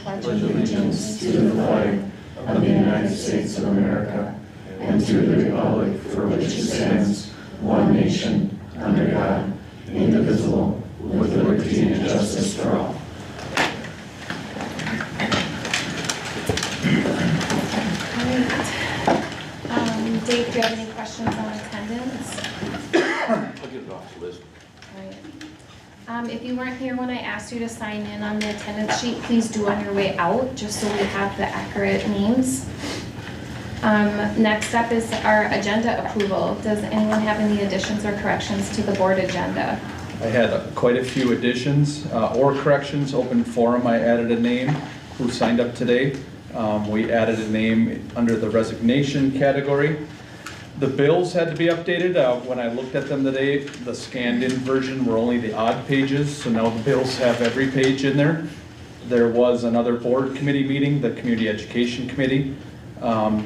pledge allegiance to the flag of the United States of America and to the republic for which it stands, one nation, under God, indivisible, with liberty and justice for all. Dave, do you have any questions on attendance? I'll get it off the list. If you weren't here when I asked you to sign in on the attendance sheet, please do on your way out, just so we have the accurate names. Next up is our agenda approval. Does anyone have any additions or corrections to the board agenda? I had quite a few additions or corrections. Open forum, I added a name who signed up today. We added a name under the resignation category. The bills had to be updated. When I looked at them today, the scanned in version were only the odd pages, so now the bills have every page in there. There was another board committee meeting, the Community Education Committee.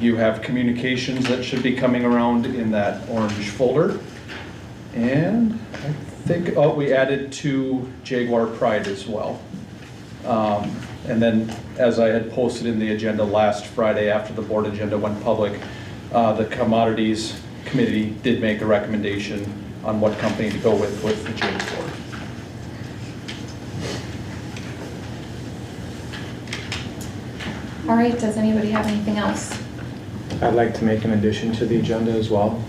You have communications that should be coming around in that orange folder. And I think, we added 2 Jaguar Pride as well. And then, as I had posted in the agenda last Friday after the board agenda went public, the Commodities Committee did make a recommendation on what company to go with the Jaguar. All right, does anybody have anything else? I'd like to make an addition to the agenda as well.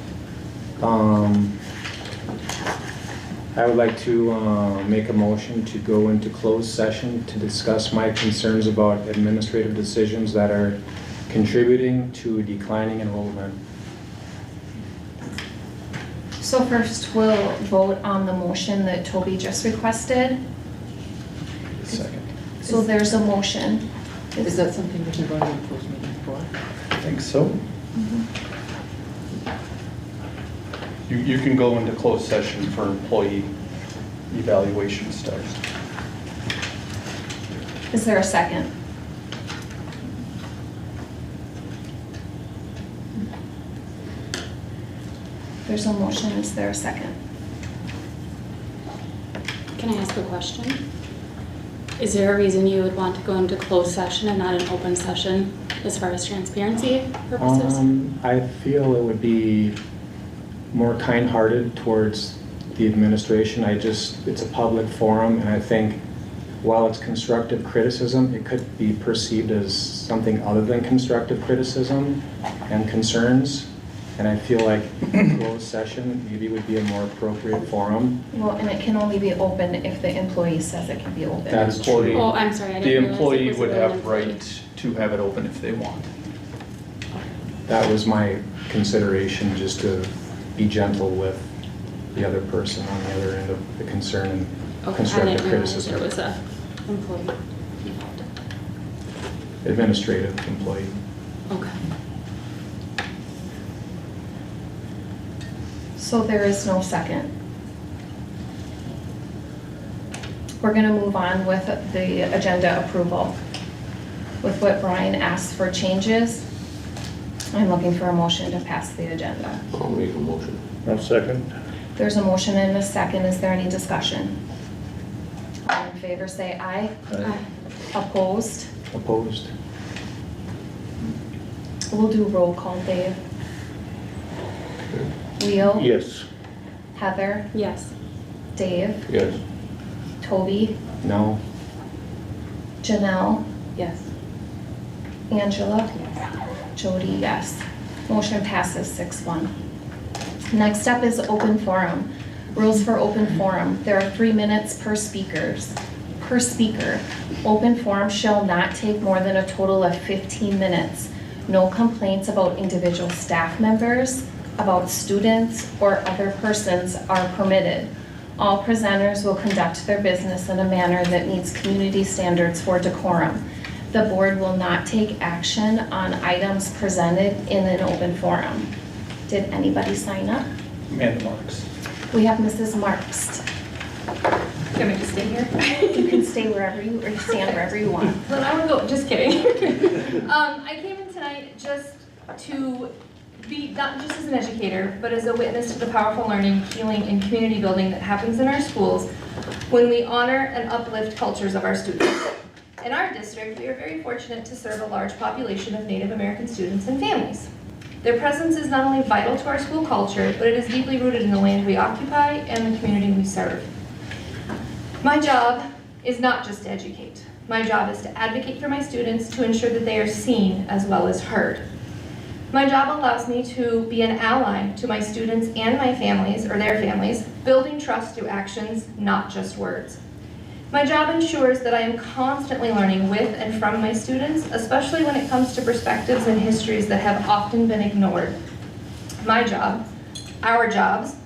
I would like to make a motion to go into closed session to discuss my concerns about administrative decisions that are contributing to declining enrollment. So first, we'll vote on the motion that Toby just requested. Second. So there's a motion. Is that something we can go into a closed meeting for? I think so. You can go into closed session for employee evaluation stuff. Is there a second? There's a motion, is there a second? Can I ask a question? Is there a reason you would want to go into closed session and not an open session as far as transparency purposes? I feel it would be more kind-hearted towards the administration. It's a public forum, and I think while it's constructive criticism, it could be perceived as something other than constructive criticism and concerns. And I feel like closed session maybe would be a more appropriate forum. Well, and it can only be open if the employee says it can be open. That is true. Oh, I'm sorry, I The didn't realize it employee was would an have employee. right to have it open if they want. That was my consideration, just to be gentle with the other person on the other end of the concern and Okay, I constructive didn't realize criticism. there was a employee. Administrative employee. Okay. So there is no second. We're going to move on with the agenda approval. With what Brian asked for changes, I'm looking for a motion to pass the agenda. I'll make a motion. I'll second. There's a motion and a second. Is there any discussion? All in favor say aye. Aye. Opposed? Opposed. We'll do roll call, Dave. Leo? Yes. Heather? Yes. Dave? Yes. Toby? No. Janelle? Yes. Angela? Jody, yes. Motion passes 6-1. Next up is open forum. Rules for open forum. There are 3 minutes per speaker. Open forum shall not take more than a total of 15 minutes. No complaints about individual staff members, about students, or other persons are permitted. All presenters will conduct their business in a manner that meets community standards for decorum. The board will not take action on items presented in an open forum. Did anybody sign up? Amanda Marks. We have Mrs. Marks. Do you want me to stay here? You can stay wherever you, or stand wherever you want. Then I would go, just kidding. I came in tonight just to be, not just as an educator, but as a witness to the powerful learning, healing, and community building that happens in our schools when we honor and uplift cultures of our students. In our district, we are very fortunate to serve a large population of Native American students and families. Their presence is not only vital to our school culture, but it is deeply rooted in the land we occupy and the community we serve. My job is not just to educate. My job is to advocate for my students to ensure that they are seen as well as heard. My job allows me to be an ally to my students and my families, or their families, building trust through actions, not just words. My job ensures that I am constantly learning with and from my students, especially when it comes to perspectives and histories that have often been ignored. My job, our jobs,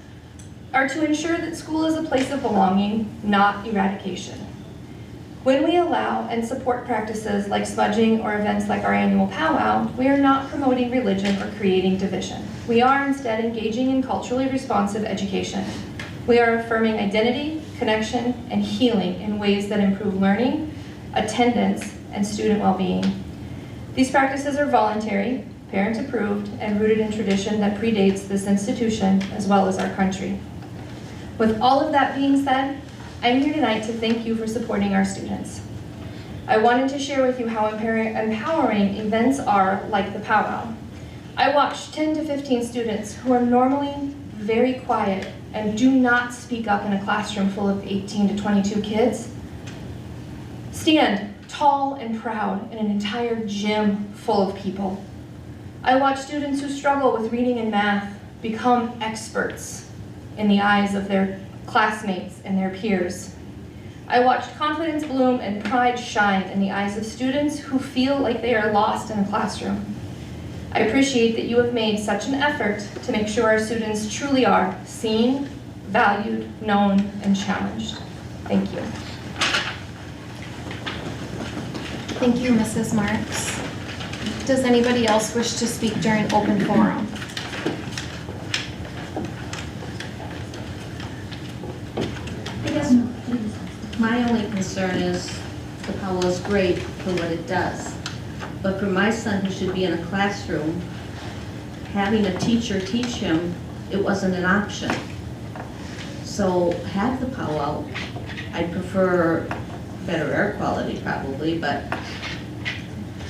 are to ensure that school is a place of belonging, not eradication. When we allow and support practices like smudging or events like our annual powwow, we are not promoting religion or creating division. We are instead engaging in culturally responsive education. We are affirming identity, connection, and healing in ways that improve learning, attendance, and student well-being. These practices are voluntary, parent-approved, and rooted in tradition that predates this institution as well as our country. With all of that being said, I'm here tonight to thank you for supporting our students. I wanted to share with you how empowering events are like the powwow. I watched 10 to 15 students who are normally very quiet and do not speak up in a classroom full of 18 to 22 kids stand tall and proud in an entire gym full of people. I watched students who struggle with reading and math become experts in the eyes of their classmates and their peers. I watched confidence bloom and pride shine in the eyes of students who feel like they are lost in a classroom. I appreciate that you have made such an effort to make sure our students truly are seen, valued, known, and challenged. Thank you. Thank you, Mrs. Marks. Does anybody else wish to speak during open forum? I guess my only concern is the powwow is great for what it does. But for my son, who should be in a classroom, having a teacher teach him, it wasn't an option. So have the powwow. I prefer better air quality probably, but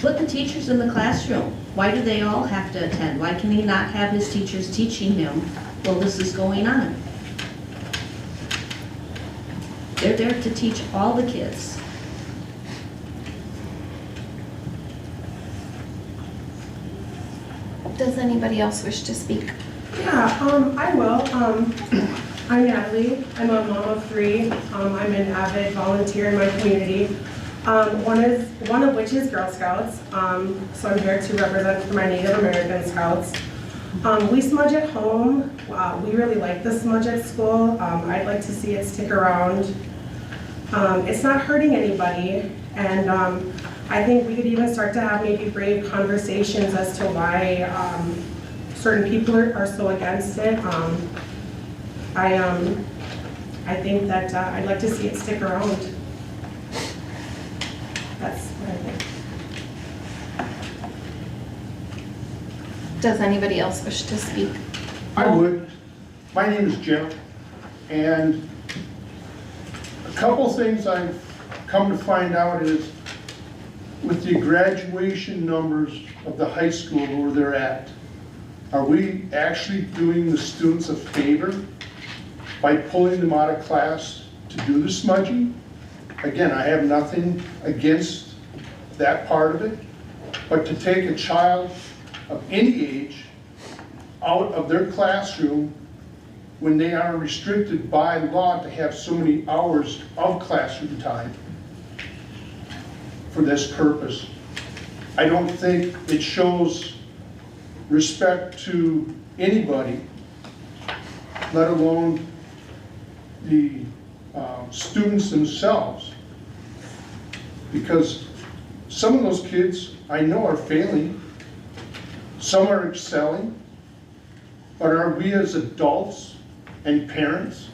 put the teachers in the classroom. Why do they all have to attend? Why can he not have his teachers teaching him while this is going on? They're there to teach all the kids. Does anybody else wish to speak? Yeah, I will. I'm Natalie. I'm a mom of 3. I'm an avid volunteer in my community. One of which is Girl Scouts. So I'm here to represent for my Native American Scouts. We smudge at home. We really like the smudge at school. I'd like to see it stick around. It's not hurting anybody, and I think we could even start to have maybe brave conversations as to why certain people are so against it. I think that I'd like to see it stick around. That's what I think. Does anybody else wish to speak? I would. My name is Jim, and a couple things I've come to find out is with the graduation numbers of the high school where they're at, are we actually doing the students a favor by pulling them out of class to do the smudging? Again, I have nothing against that part of it, but to take a child of any age out of their classroom when they are restricted by law to have so many hours of classroom time for this purpose, I don't think it shows respect to anybody, let alone the students themselves, because some of those kids I know are failing, some are excelling, but are we as adults and parents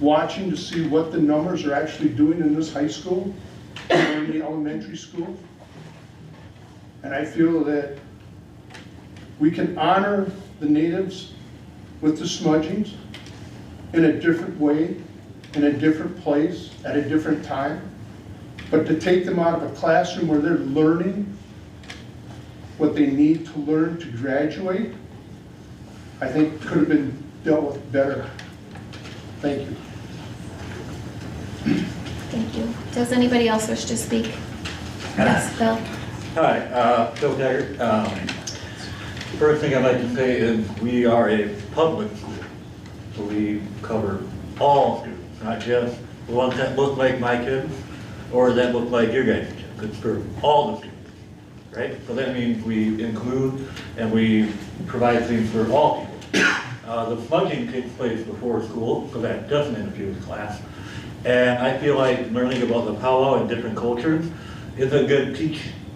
watching to see what the numbers are actually doing in this high school or in the elementary school? And I feel that we can honor the natives with the smudgings in a different way, in a different place, at a different time. But to take them out of a classroom where they're learning what they need to learn to graduate, I think could have been dealt with better. Thank you. Thank you. Does anybody else wish to speak? Yes, Bill? Hi, Bill Taggart. First thing I'd like to say is we are a public school, so we cover all students, not just the ones that look like my kids or that look like your guys' kids. It's for all the students, right? So that means we include and we provide things for all people. The smudging takes place before school, so that doesn't interfere with class. And I feel like learning about the powwow and different cultures is a good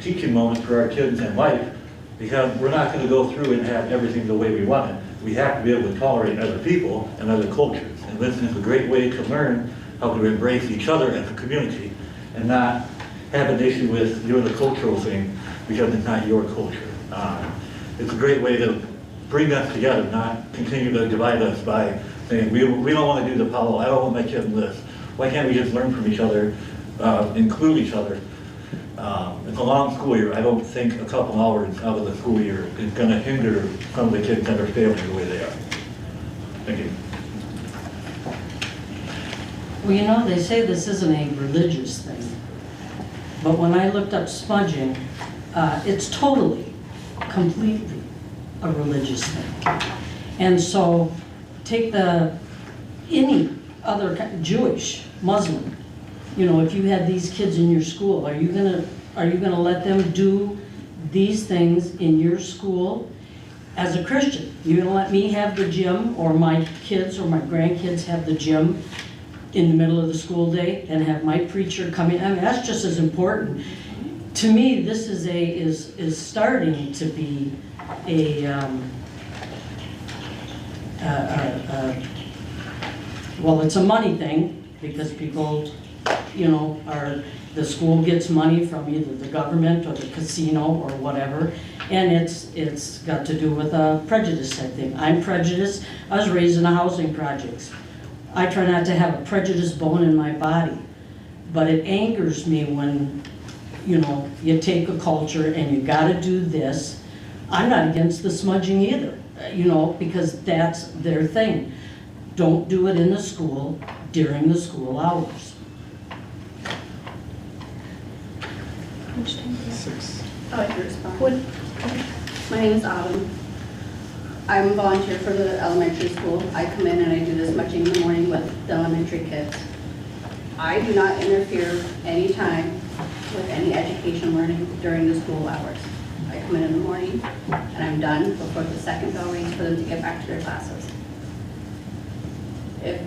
teaching moment for our kids in life, because we're not going to go through and have everything the way we want it. We have to be able to tolerate other people and other cultures. And this is a great way to learn how to embrace each other as a community and not have an issue with doing the cultural thing because it's not your culture. It's a great way to bring us together, not continue to divide us by saying, we don't want to do the powwow, I don't want my kid in this. Why can't we just learn from each other, include each other? It's a long school year. I don't think a couple hours out of the school year is going to hinder some of the kids that are failing the way they are. Thank you. Well, you know, they say this isn't a religious thing, but when I looked up smudging, it's totally, completely a religious thing. And so take any other Jewish, Muslim, you know, if you had these kids in your school, are you gonna let them do these things in your school as a Christian? You're gonna let me have the gym, or my kids or my grandkids have the gym in the middle of the school day and have my preacher come in? I mean, that's just as important. To me, this is starting to be well, it's a money thing, because people, you know, the school gets money from either the government or the casino or whatever, and it's got to do with a prejudice type thing. I'm prejudiced. I was raised in a housing projects. I try not to have a prejudiced bone in my body, but it angers me when, you know, you take a culture and you got to do this. I'm not against the smudging either, you know, because that's their thing. Don't do it in the school during the school hours. I'd like to respond. My name is Autumn. I'm a volunteer for the elementary school. I come in and I do this smudging in the morning with the elementary kids. I do not interfere any time with any education learning during the school hours. I come in the morning and I'm done before the second bell rings for them to get back to their classes. If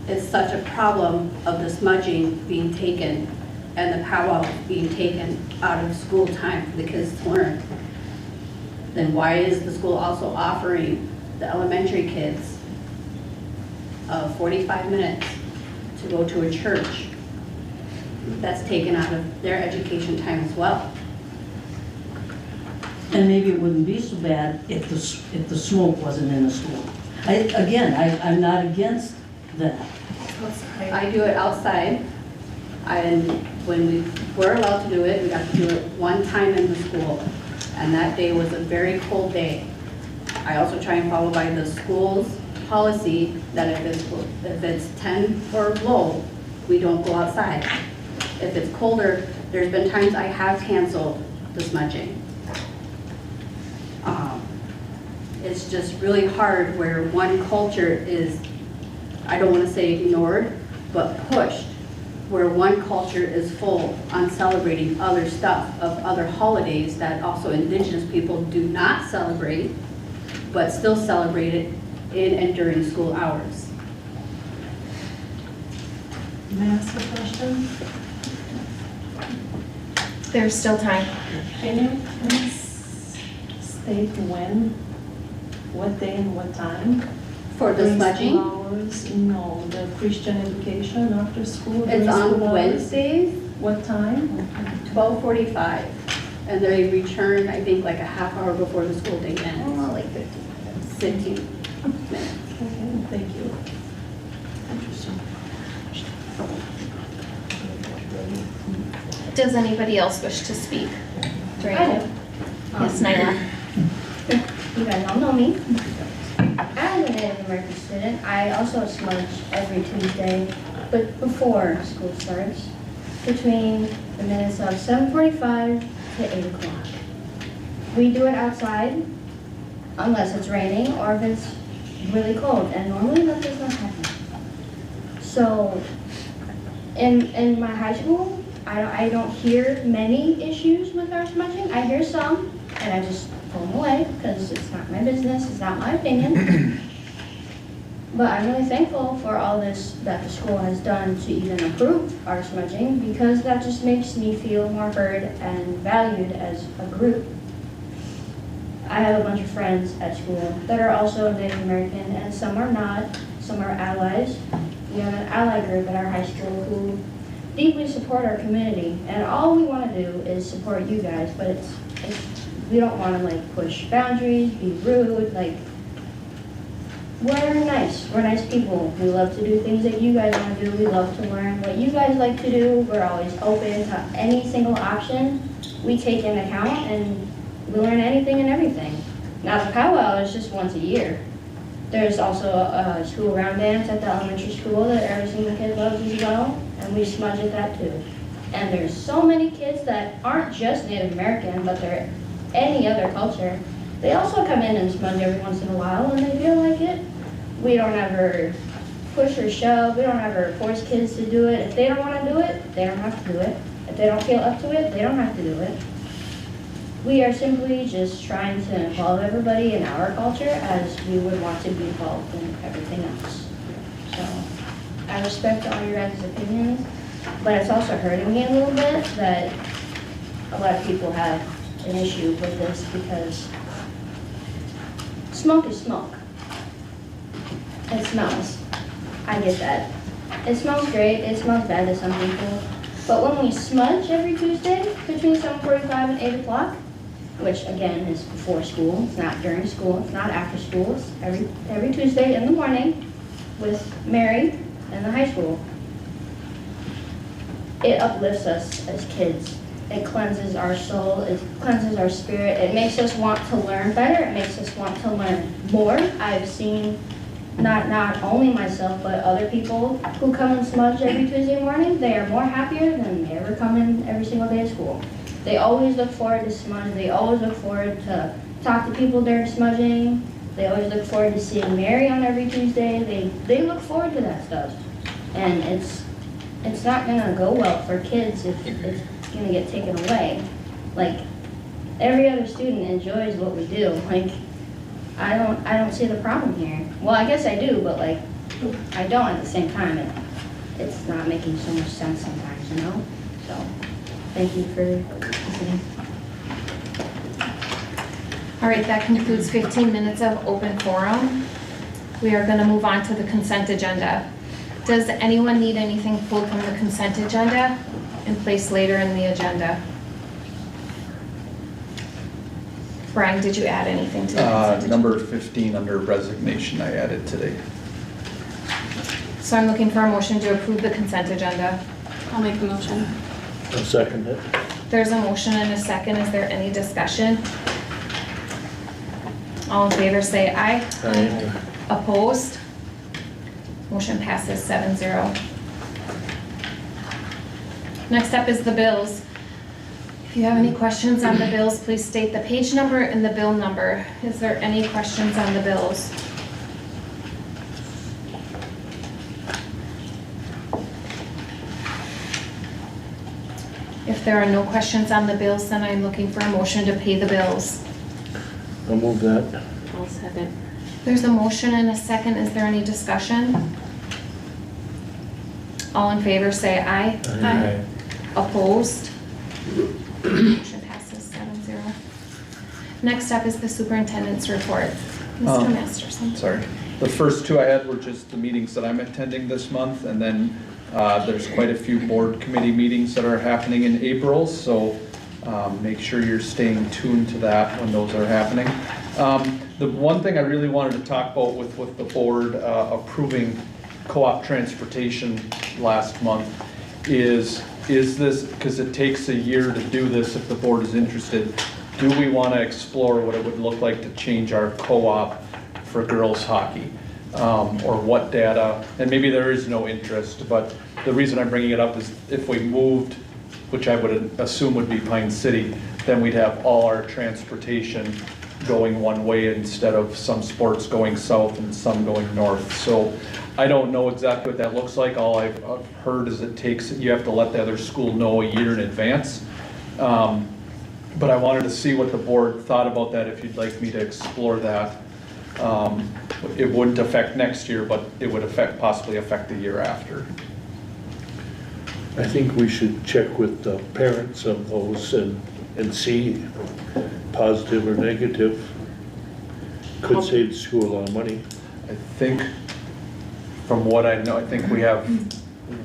it's such a problem of the smudging being taken and the powwow being taken out of school time for the kids to learn, then why is the school also offering the elementary kids 45 minutes to go to a church that's taken out of their education time as well? And maybe it wouldn't be so bad if the smoke wasn't in the school. I'm not against that. I do it outside, and when we're allowed to do it, we got to do it one time in the school, and that day was a very cold day. I also try and follow by the school's policy that if it's 10 or below, we don't go outside. If it's colder, there's been times I have canceled the smudging. It's just really hard where one culture is, I don't want to say ignored, but pushed, where one culture is full on celebrating other stuff of other holidays that also indigenous people do not celebrate, but still celebrate it in and during school hours. May I ask a question? There's still time. Can you state when, what day and what time? For the During smudging? school hours? No, the Christian education after school. It's during on school hours? Wednesdays, What time? 12:45, and they return, I think, like a half hour before the school day ends. Like 15 minutes. 15 minutes. Okay, thank you. Interesting. Does anybody else wish to speak during? I do. Yes, Nyla. You guys all know me. As a Native American student, I also smudge every Tuesday, but before school starts, between the minutes of 7:45 to 8 o'clock. We do it outside, unless it's raining or if it's really cold, and normally that does not happen. So, in my high school, I don't hear many issues with our smudging. I hear some, and I just pull them away because it's not my business, it's not my opinion. But I'm really thankful for all this that the school has done to even approve our smudging, because that just makes me feel more heard and valued as a group. I have a bunch of friends at school that are also Native American, and some are not, some are allies. We have an ally group at our high school who deeply support our community, and all we want to do is support you guys, but we don't want to like push boundaries, be rude, like, we're nice people. We love to do things that you guys want to do. We love to learn what you guys like to do. We're always open to any single option we take into account, and we learn anything and everything. Now the powwow is just once a year. There's also a school round dance at the elementary school that every single kid loves as well, and we smudge at that too. And there's so many kids that aren't just Native American, but they're any other culture. They also come in and smudge every once in a while when they feel like it. We don't ever push or shove. We don't ever force kids to do it. If they don't want to do it, they don't have to do it. If they don't feel up to it, they don't have to do it. We are simply just trying to involve everybody in our culture as we would want to be involved in everything else. So I respect all your guys' opinions, but it's also hurting me a little bit that a lot of people have an issue with this, because smoke is smoke. It smells. I get that. It smells great. It smells bad to some people. But when we smudge every Tuesday between 7:45 and 8 o'clock, which again is before school, it's not during school, it's not after school, it's every Tuesday in the morning with Mary and the high school, it uplifts us as kids. It cleanses our soul, it cleanses our spirit, it makes us want to learn better, it makes us want to learn more. I've seen not only myself, but other people who come and smudge every Tuesday morning, they are more happier than they ever come in every single day of school. They always look forward to smudge, they always look forward to talk to people during smudging, they always look forward to seeing Mary on every Tuesday, they look forward to that stuff. And it's not gonna go well for kids if it's gonna get taken away. Like, every other student enjoys what we do. Like, I don't see the problem here. Well, I guess I do, but like, I don't at the same time. It's not making so much sense sometimes, you know? So, thank you for listening. All right, that concludes 15 minutes of open forum. We are going to move on to the consent agenda. Does anyone need anything pulled from the consent agenda and placed later in the agenda? Brian, did you add anything to the consent agenda? Number 15 under resignation I added today. So I'm looking for a motion to approve the consent agenda. I'll make the motion. I'll second it. There's a motion and a second. Is there any discussion? All in favor say aye. Aye. Opposed? Motion passes 7-0. Next up is the bills. If you have any questions on the bills, please state the page number and the bill number. Is there any questions on the bills? If there are no questions on the bills, then I'm looking for a motion to pay the bills. I'll move that. I'll second. There's a motion and a second. Is there any discussion? All in favor say aye. Aye. Opposed? Motion passes 7-0. Next up is the superintendent's report. Mr. Masterson. Sorry. The first two I had were just the meetings that I'm attending this month, and then there's quite a few board committee meetings that are happening in April, so make sure you're staying tuned to that when those are happening. The one thing I really wanted to talk about with the board approving co-op transportation last month is is this, because it takes a year to do this if the board is interested, do we want to explore what it would look like to change our co-op for girls hockey? Or what data, and maybe there is no interest, but the reason I'm bringing it up is if we moved, which I would assume would be Pine City, then we'd have all our transportation going one way instead of some sports going south and some going north. So I don't know exactly what that looks like. All I've heard is you have to let the other school know a year in advance. But I wanted to see what the board thought about that, if you'd like me to explore that. It wouldn't affect next year, but it would possibly affect the year after. I think we should check with the parents of those and see positive or negative. Could save the school a lot of money. I think, from what I know, I think we have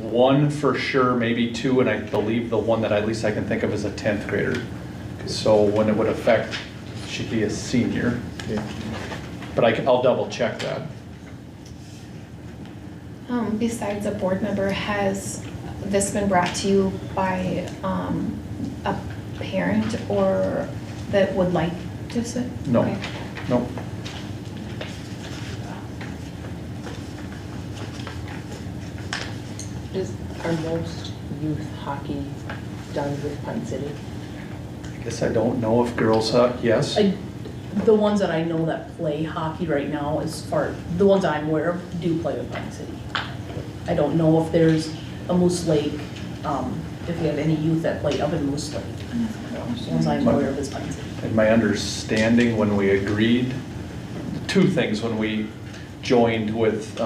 one for sure, maybe two, and I believe the one that at least I can think of is a 10th grader. So when it would affect, she'd be a senior. Yeah. But I'll double check that. Besides a board member, has this been brought to you by a parent or that would like to sit? No, Okay. no. Are most youth hockey done with Pine City? I guess I don't know if girls, yes. The ones that I know that play hockey right now, the ones I'm aware of, do play with Pine City. I don't know if there's a Moose Lake, if we have any youth that play up in Moose Lake. The ones I'm aware of is Pine City. And my understanding when we agreed, two things when we joined with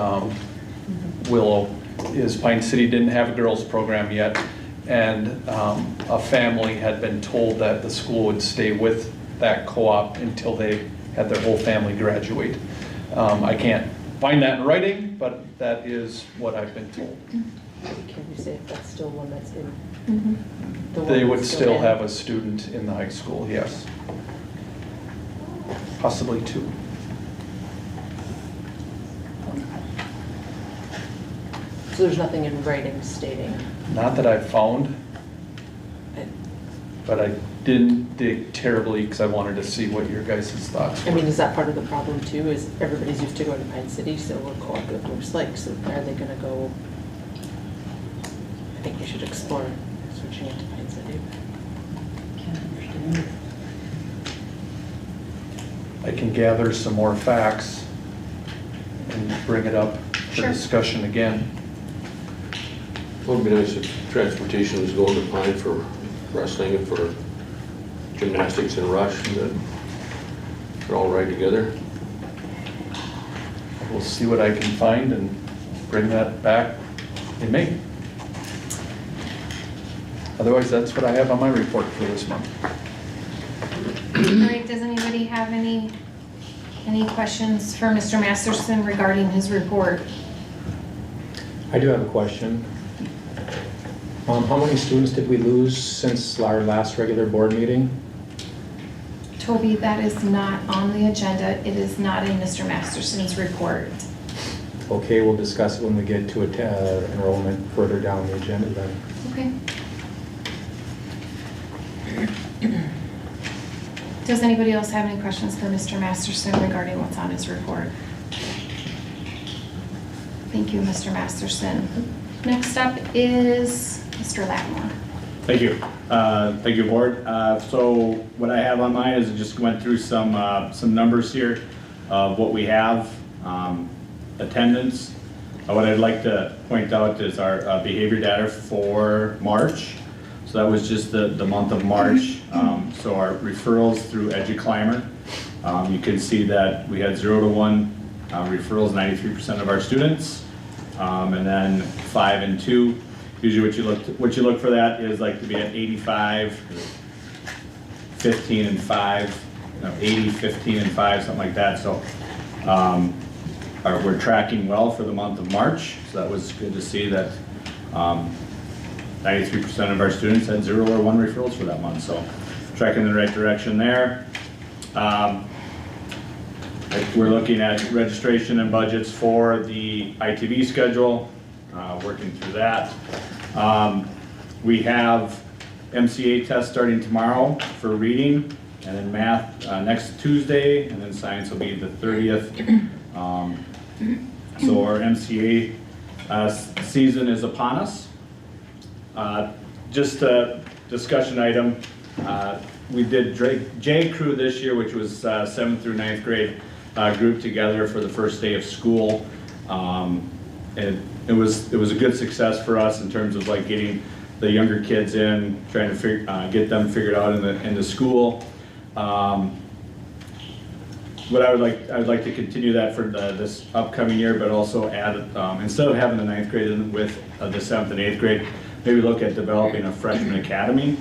Willow, is Pine City didn't have a girls program yet, and a family had been told that the school would stay with that co-op until they had their whole family graduate. I can't find that in writing, but that is what I've been told. Can you say if that's still one that's in? Mm-hmm. They would still have a student in the high school, yes. Possibly two. So there's nothing in writing stating? Not that I've found, but I didn't dig terribly because I wanted to see what your guys' thoughts were. I mean, is that part of the problem too, is everybody's used to going to Pine City, so we're co-op with Moose Lake, so are they gonna go? I think we should explore switching it to Pine City. Can't understand. I can gather some more facts and bring it up for Sure. discussion again. It would be nice if transportation was going to Pine for wrestling and for gymnastics and rush, and that they're all right together. We'll see what I can find and bring that back in May. Otherwise, that's what I have on my report for this month. All right, does anybody have any questions for Mr. Masterson regarding his report? I do have a question. How many students did we lose since our last regular board meeting? Toby, that is not on the agenda. It is not in Mr. Masterson's report. Okay, we'll discuss it when we get to enrollment further down the agenda then. Okay. Does anybody else have any questions for Mr. Masterson regarding what's on his report? Thank you, Mr. Masterson. Next up is Mr. Latmore. Thank you. Thank you, board. So what I have on mine is I just went through some numbers here of what we have, attendance. What I'd like to point out is our behavior data for March. So that was just the month of March. So our referrals through EduClimber, you can see that we had 0 to 1 referrals, 93% of our students, and then 5 and 2. Usually what you look for that is like to be at 85, 15 and 5, 80, 15 and 5, something like that. So we're tracking well for the month of March. So that was good to see that 93% of our students had 0 or 1 referrals for that month. So tracking in the right direction there. We're looking at registration and budgets for the ITB schedule, working through that. We have MCA test starting tomorrow for reading, and then math next Tuesday, and then science will be the 30th. So our MCA season is upon us. Just a discussion item. We did J Crew this year, which was 7th through 9th grade grouped together for the first day of school. And it was a good success for us in terms of like getting the younger kids in, trying to get them figured out in the school. What I would like to continue that for this upcoming year, but also add, instead of having the 9th grade in with the 7th and 8th grade, maybe look at developing a freshman academy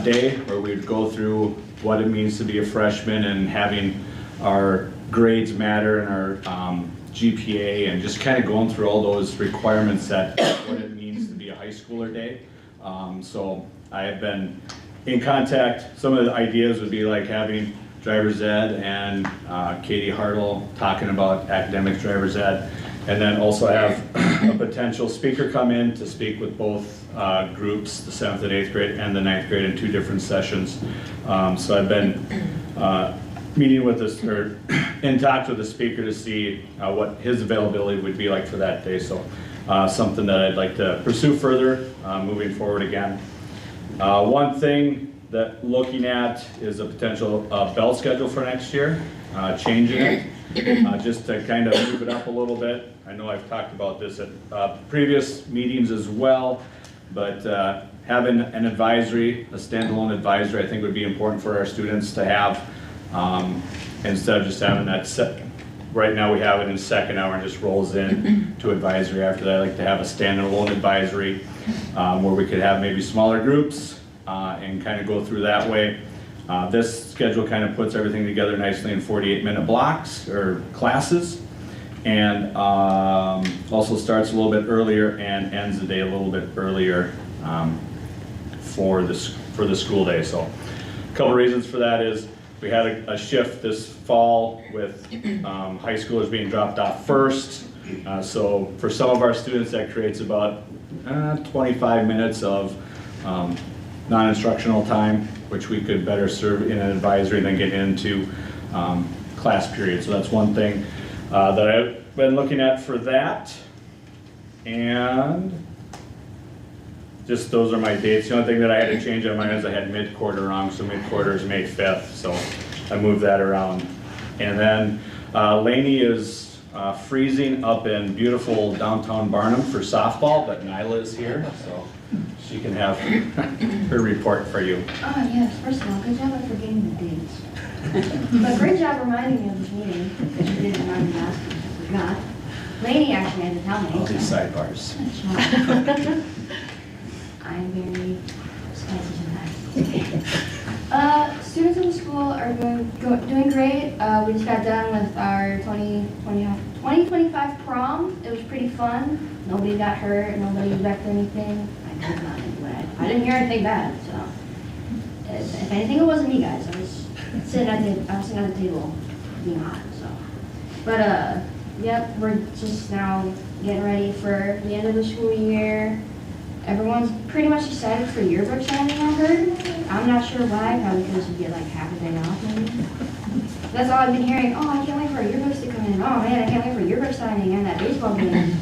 day where we'd go through what it means to be a freshman and having our grades matter and our GPA and just kind of going through all those requirements that what it means to be a high schooler day. So I have been in contact. Some of the ideas would be like having driver's ed and Katie Hartle talking about academics driver's ed, and then also have a potential speaker come in to speak with both groups, the 7th and 8th grade and the 9th grade in 2 different sessions. So I've been meeting with this, or in talks with the speaker to see what his availability would be like for that day. So something that I'd like to pursue further moving forward again. One thing that looking at is a potential bell schedule for next year, changing it, just to kind of move it up a little bit. I know I've talked about this at previous meetings as well, but having an advisory, a standalone advisory, I think would be important for our students to have, instead of just having that set. Right now we have it in second hour and just rolls in to advisory. After that, I like to have a standalone advisory where we could have maybe smaller groups and kind of go through that way. This schedule kind of puts everything together nicely in 48-minute blocks or classes, and also starts a little bit earlier and ends the day a little bit earlier for the school day. So a couple reasons for that is we had a shift this fall with high schoolers being dropped off first. So for some of our students that creates about 25 minutes of non-instructional time, which we could better serve in an advisory than get into class period. So that's one thing that I've been looking at for that. And just those are my dates. The only thing that I had to change on mine is I had mid-quarter wrong, so mid-quarter is May 5th, so I moved that around. And then Lainey is freezing up in beautiful downtown Barnum for softball, but Nyla is here, so she can have her report for you. Oh, yes. First of all, good job at forgetting the dates. But great job reminding me of this meeting, because you didn't remind me last week. I forgot. Lainey actually had to tell me. All these sidebars. I'm very spicy tonight. Students in the school are doing great. We just got done with our 2025 prom. It was pretty fun. Nobody got hurt. Nobody wrecked anything. I did not anyway. I didn't hear anything bad. So, if anything, it wasn't me, guys. I was sitting at the table, being hot. So, but yep, we're just now getting ready for the end of the school year. Everyone's pretty much excited for yearbook signing, I heard. I'm not sure why, probably because you get like half a day off maybe. That's all I've been hearing. Oh, I can't wait for our yearbooks to come in. Oh man, I can't wait for yearbook signing and that baseball game.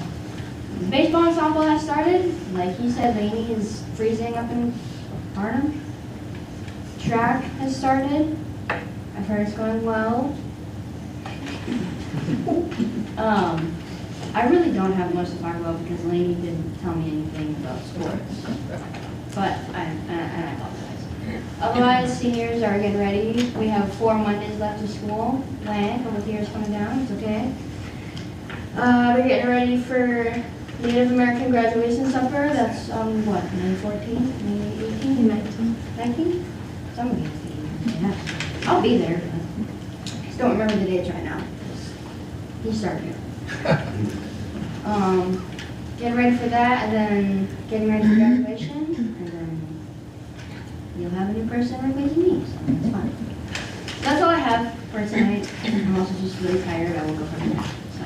Baseball and softball has started. Like he said, Lainey is freezing up in Barnum. Track has started. I've heard it's going well. I really don't have much to talk about because Lainey didn't tell me anything about sports. But I apologize. Otherwise, seniors are getting ready. We have 4 Mondays left of school. Land, but with years coming down, it's okay. They're getting ready for Native American graduation supper. That's on what, May 14th, May 18th, 19th? Some of these. Yeah. I'll be there, but I just don't remember the dates right now. You start here. Getting ready for that, and then getting ready for graduation, and then you'll have a new person replacing me, so it's fun. That's all I have for tonight. I'm also just really tired. I woke up from a nap, so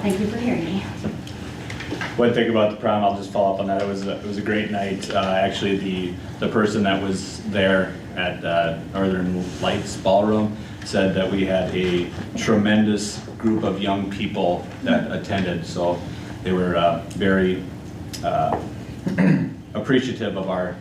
thank you for hearing me. one thing about the prom, I'll just follow up on that. It was a great night. Actually, the person that was there at Northern Lights Ballroom said that we had a tremendous group of young people that attended. So they were very appreciative of our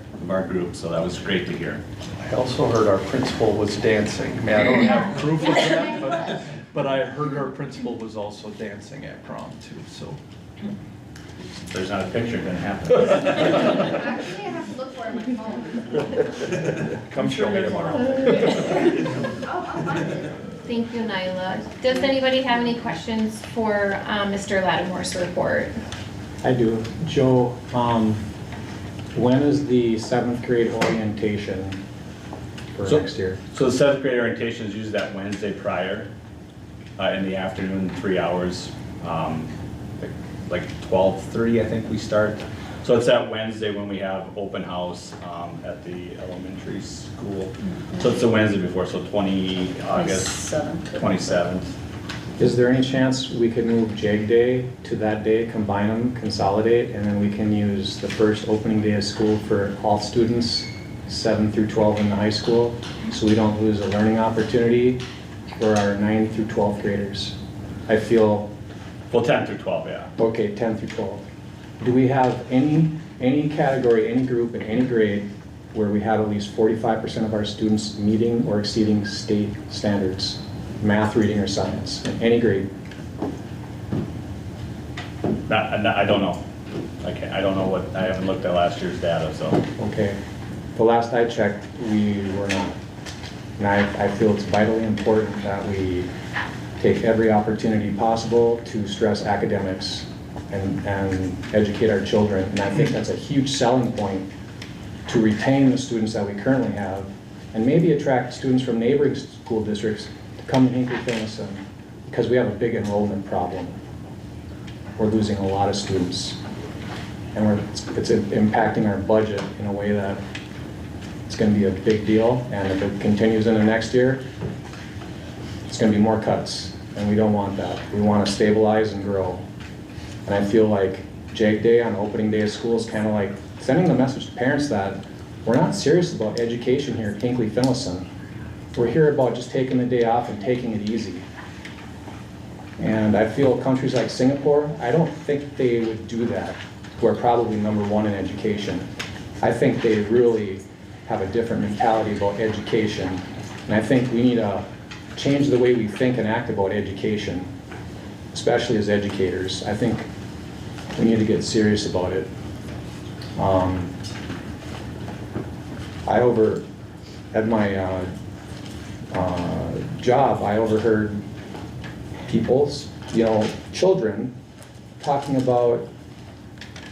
group. So that was great to hear. I also heard our principal was dancing. I mean, I don't have proof of that, but I heard our principal was also dancing at prom too, so. There's not a picture going to happen. Actually, I have to look for it on my phone. Come show me tomorrow. I'll find it. Thank you, Nyla. Does anybody have any questions for Mr. Lattimore's report? I do. Joe, when is the 7th grade orientation for next year? So the 7th grade orientation is usually that Wednesday prior in the afternoon, 3 hours. Like 12:30, I think we start. So it's that Wednesday when we have open house at the elementary school. So it's the Wednesday before, so August 27th. Is there any chance we could move JEG Day to that day, combine them, consolidate, and then we can use the first opening day of school for all students, 7 through 12 in the high school, so we don't lose a learning opportunity for our 9 through 12th graders? I feel... Well, 10 through 12, yeah. Okay, 10 through 12. Do we have any category, any group, in any grade where we have at least 45% of our students meeting or exceeding state standards, math, reading, or science, in any grade? I don't know. I don't know what, I haven't looked at last year's data, so. Okay. The last I checked, we were not. And I feel it's vitally important that we take every opportunity possible to stress academics and educate our children. And I think that's a huge selling point to retain the students that we currently have and maybe attract students from neighboring school districts to come to Hinckley-Finlayson, because we have a big enrollment problem. We're losing a lot of students, and it's impacting our budget in a way that it's going to be a big deal. And if it continues into next year, it's going to be more cuts, and we don't want that. We want to stabilize and grow. And I feel like JEG Day on opening day of school is kind of like sending the message to parents that we're not serious about education here at Hinckley-Finlayson. We're here about just taking the day off and taking it easy. And I feel countries like Singapore, I don't think they would do that, who are probably #1 in education. I think they really have a different mentality about education. And I think we need to change the way we think and act about education, especially as educators. I think we need to get serious about it. At my job, I overheard people's, children talking about,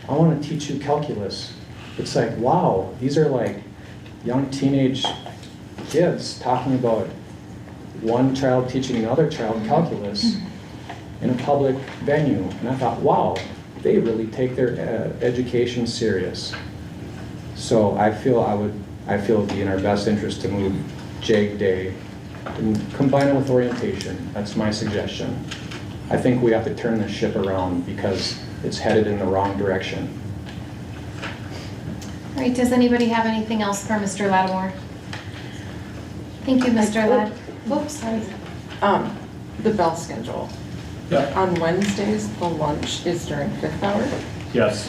I want to teach you calculus. It's like, wow, these are like young teenage kids talking about one child teaching another child calculus in a public venue. And I thought, wow, they really take their education serious. So I feel it would be in our best interest to move JEG Day and combine it with orientation. That's my suggestion. I think we have to turn the ship around because it's headed in the wrong direction. All right, does anybody have anything else for Mr. Lattimore? Thank you, Mr. Ladd. Oops, sorry. The bell schedule. Yeah. On Wednesdays, the lunch is during 5th hour, Yes.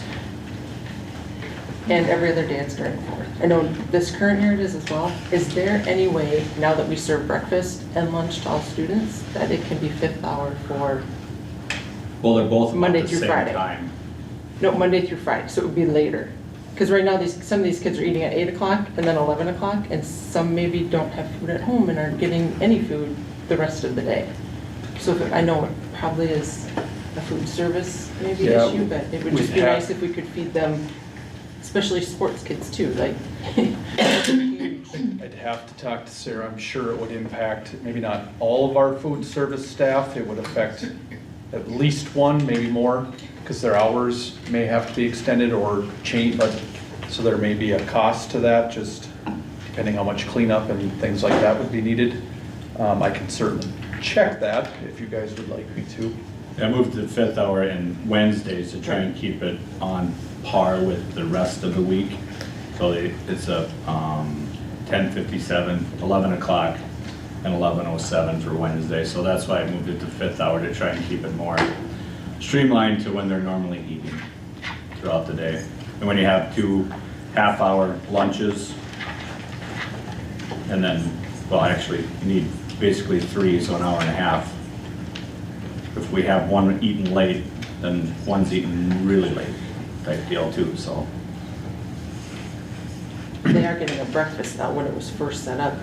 and every other day it's during 4th. I know this current year it is as well. Is there any way, now that we serve breakfast and lunch to all students, that it can be 5th hour for Well, they're both about Monday the through same Friday? time. No, Monday through Friday, so it would be later. Because right now, some of these kids are eating at 8 o'clock and then 11 o'clock, and some maybe don't have food at home and aren't getting any food the rest of the day. So I know it probably is a food service maybe Yeah, issue, but it would we'd just be have- nice if we could feed them, especially sports kids too, like. I'd have to talk to Sarah. I'm sure it would impact, maybe not all of our food service staff. It would affect at least one, maybe more, because their hours may have to be extended or change, but, so there may be a cost to that, just depending how much cleanup and things like that would be needed. I can certainly check that if you guys would like me to. I moved to the 5th hour and Wednesdays to try and keep it on par with the rest of the week. So it's a 10:57, 11 o'clock, and 11:07 for Wednesday. So that's why I moved it to 5th hour to try and keep it more streamlined to when they're normally eating throughout the day. And when you have 2 half-hour lunches, and then, well, actually, you need basically 3, so an hour and a half. If we have one eating late, then one's eating really late type deal too, so. They are getting a breakfast now when it was first set up.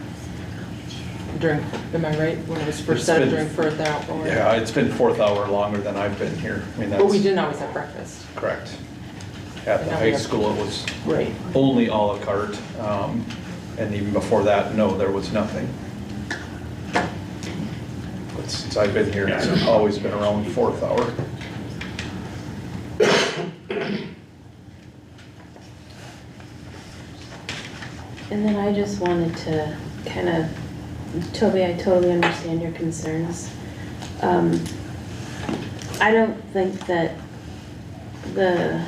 During, am I right? When it was first set up during 4th hour? Yeah, it's been 4th hour longer than I've been here. I mean, But we that's didn't always have breakfast. correct. At the Now we high have- school, it was Right. only à la carte. And even before that, no, there was nothing. But since I've been here, it's always been around 4th hour. And then I just wanted to kind of, Toby, I totally understand your concerns. I don't think that the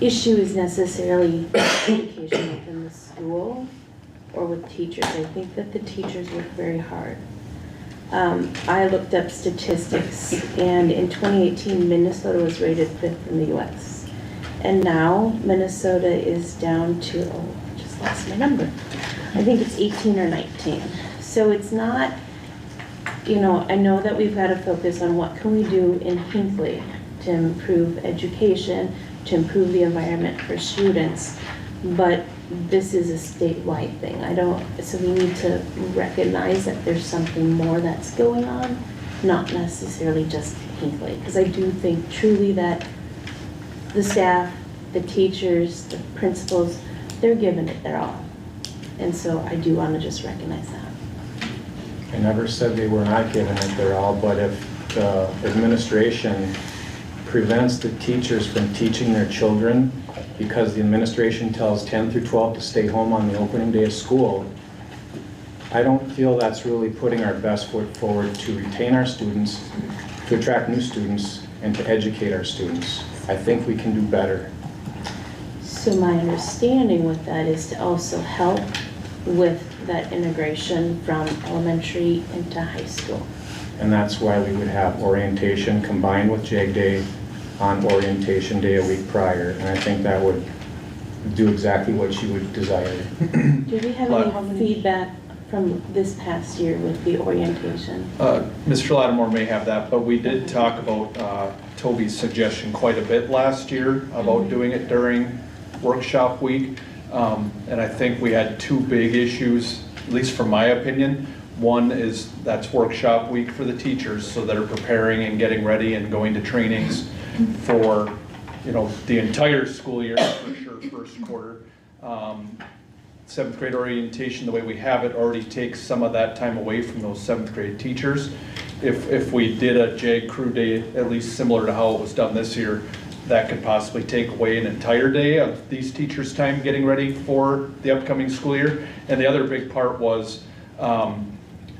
issue is necessarily education within the school or with teachers. I think that the teachers work very hard. I looked up statistics, and in 2018, Minnesota was rated 5th in the US. And now Minnesota is down to, oh, I just lost my number. I think it's 18 or 19. So it's not, you know, I know that we've got to focus on what can we do in Hinckley to improve education, to improve the environment for students, but this is a statewide thing. So we need to recognize that there's something more that's going on, not necessarily just Hinckley. Because I do think truly that the staff, the teachers, the principals, they're giving it their all. And so I do want to just recognize that. I never said they were not giving it their all, but if the administration prevents the teachers from teaching their children because the administration tells 10 through 12 to stay home on the opening day of school, I don't feel that's really putting our best foot forward to retain our students, to attract new students, and to educate our students. I think we can do better. So my understanding with that is to also help with that integration from elementary into high school. And that's why we would have orientation combined with JAG Day on orientation day a week prior. And I think that would do exactly what you would desire. Do we have any feedback from this past year with the orientation? Mr. Lattimore may have that, but we did talk about Toby's suggestion quite a bit last year about doing it during workshop week. And I think we had 2 big issues, at least from my opinion. One is that's workshop week for the teachers, so they're preparing and getting ready and going to trainings for, you know, the entire school year, for sure, first quarter. 7th grade orientation, the way we have it, already takes some of that time away from those 7th grade teachers. If we did a JAG crew day, at least similar to how it was done this year, that could possibly take away an entire day of these teachers' time getting ready for the upcoming school year. And the other big part was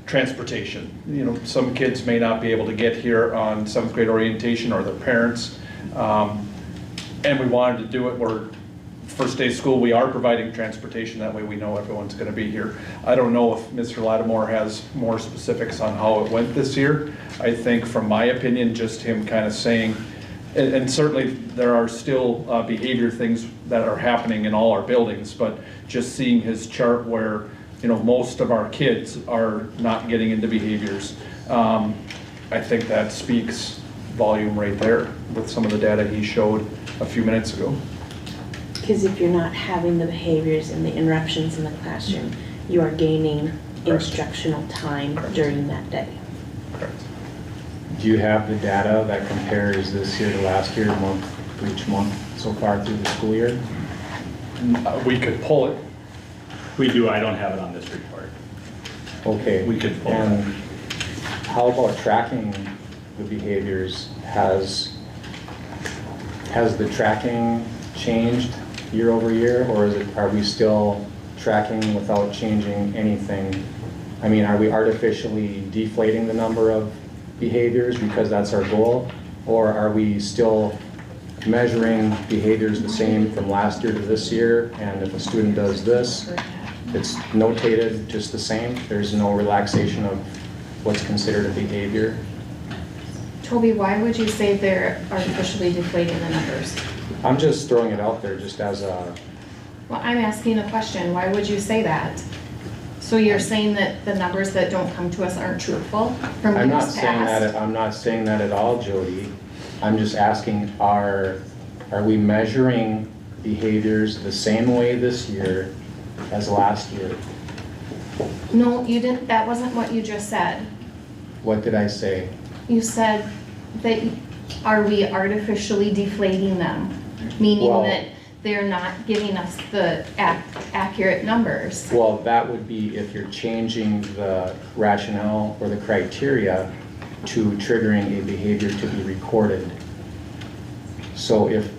transportation. You know, some kids may not be able to get here on 7th grade orientation, or their parents. And we wanted to do it where first day of school, we are providing transportation. That way we know everyone's going to be here. I don't know if Mr. Lattimore has more specifics on how it went this year. I think from my opinion, just him kind of saying, and certainly there are still behavior things that are happening in all our buildings, but just seeing his chart where, you know, most of our kids are not getting into behaviors, I think that speaks volume right there with some of the data he showed a few minutes ago. Because if you're not having the behaviors and the interruptions in the classroom, you are gaining instructional time during that day. Correct. Do you have the data that compares this year to last year, month for each month so far through the school year? We could pull it. We do, I don't have it on this report. Okay. We could pull and it. How about tracking the behaviors? Has the tracking changed year over year, or are we still tracking without changing anything? I mean, are we artificially deflating the number of behaviors because that's our goal? Or are we still measuring behaviors the same from last year to this year? And if a student does this, it's notated just the same? There's no relaxation of what's considered a behavior? Toby, why would you say they're artificially deflating the numbers? I'm just throwing it out there just as a, Well, I'm asking a question. Why would you say that? So you're saying that the numbers that don't come to us aren't truthful from I'm not years saying past? that, I'm not saying that at all, Jody. I'm just asking, are we measuring behaviors the same way this year as last year? No, you didn't. That wasn't what you just said. What did I say? You said that, are we artificially deflating them? Meaning Well- that they're not giving us the accurate numbers. Well, that would be if you're changing the rationale or the criteria to triggering a behavior to be recorded. So if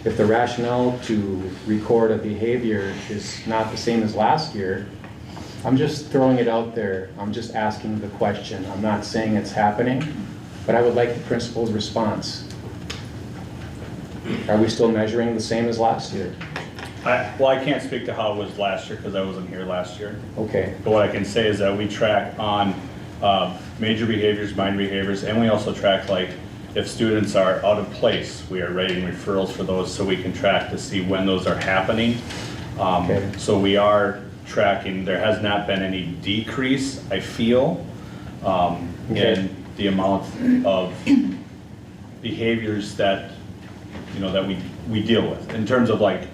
the rationale to record a behavior is not the same as last year, I'm just throwing it out there. I'm just asking the question. I'm not saying it's happening, but I would like the principal's response. Are we still measuring the same as last year? Well, I can't speak to how it was last year because I wasn't here last year. Okay. But what I can say is that we track on major behaviors, minor behaviors, and we also track like if students are out of place, we are writing referrals for those so we can track to see when those are happening. So we are tracking, there has not been any decrease, I feel, in the amount of behaviors that, you know, that we deal with. In terms of like,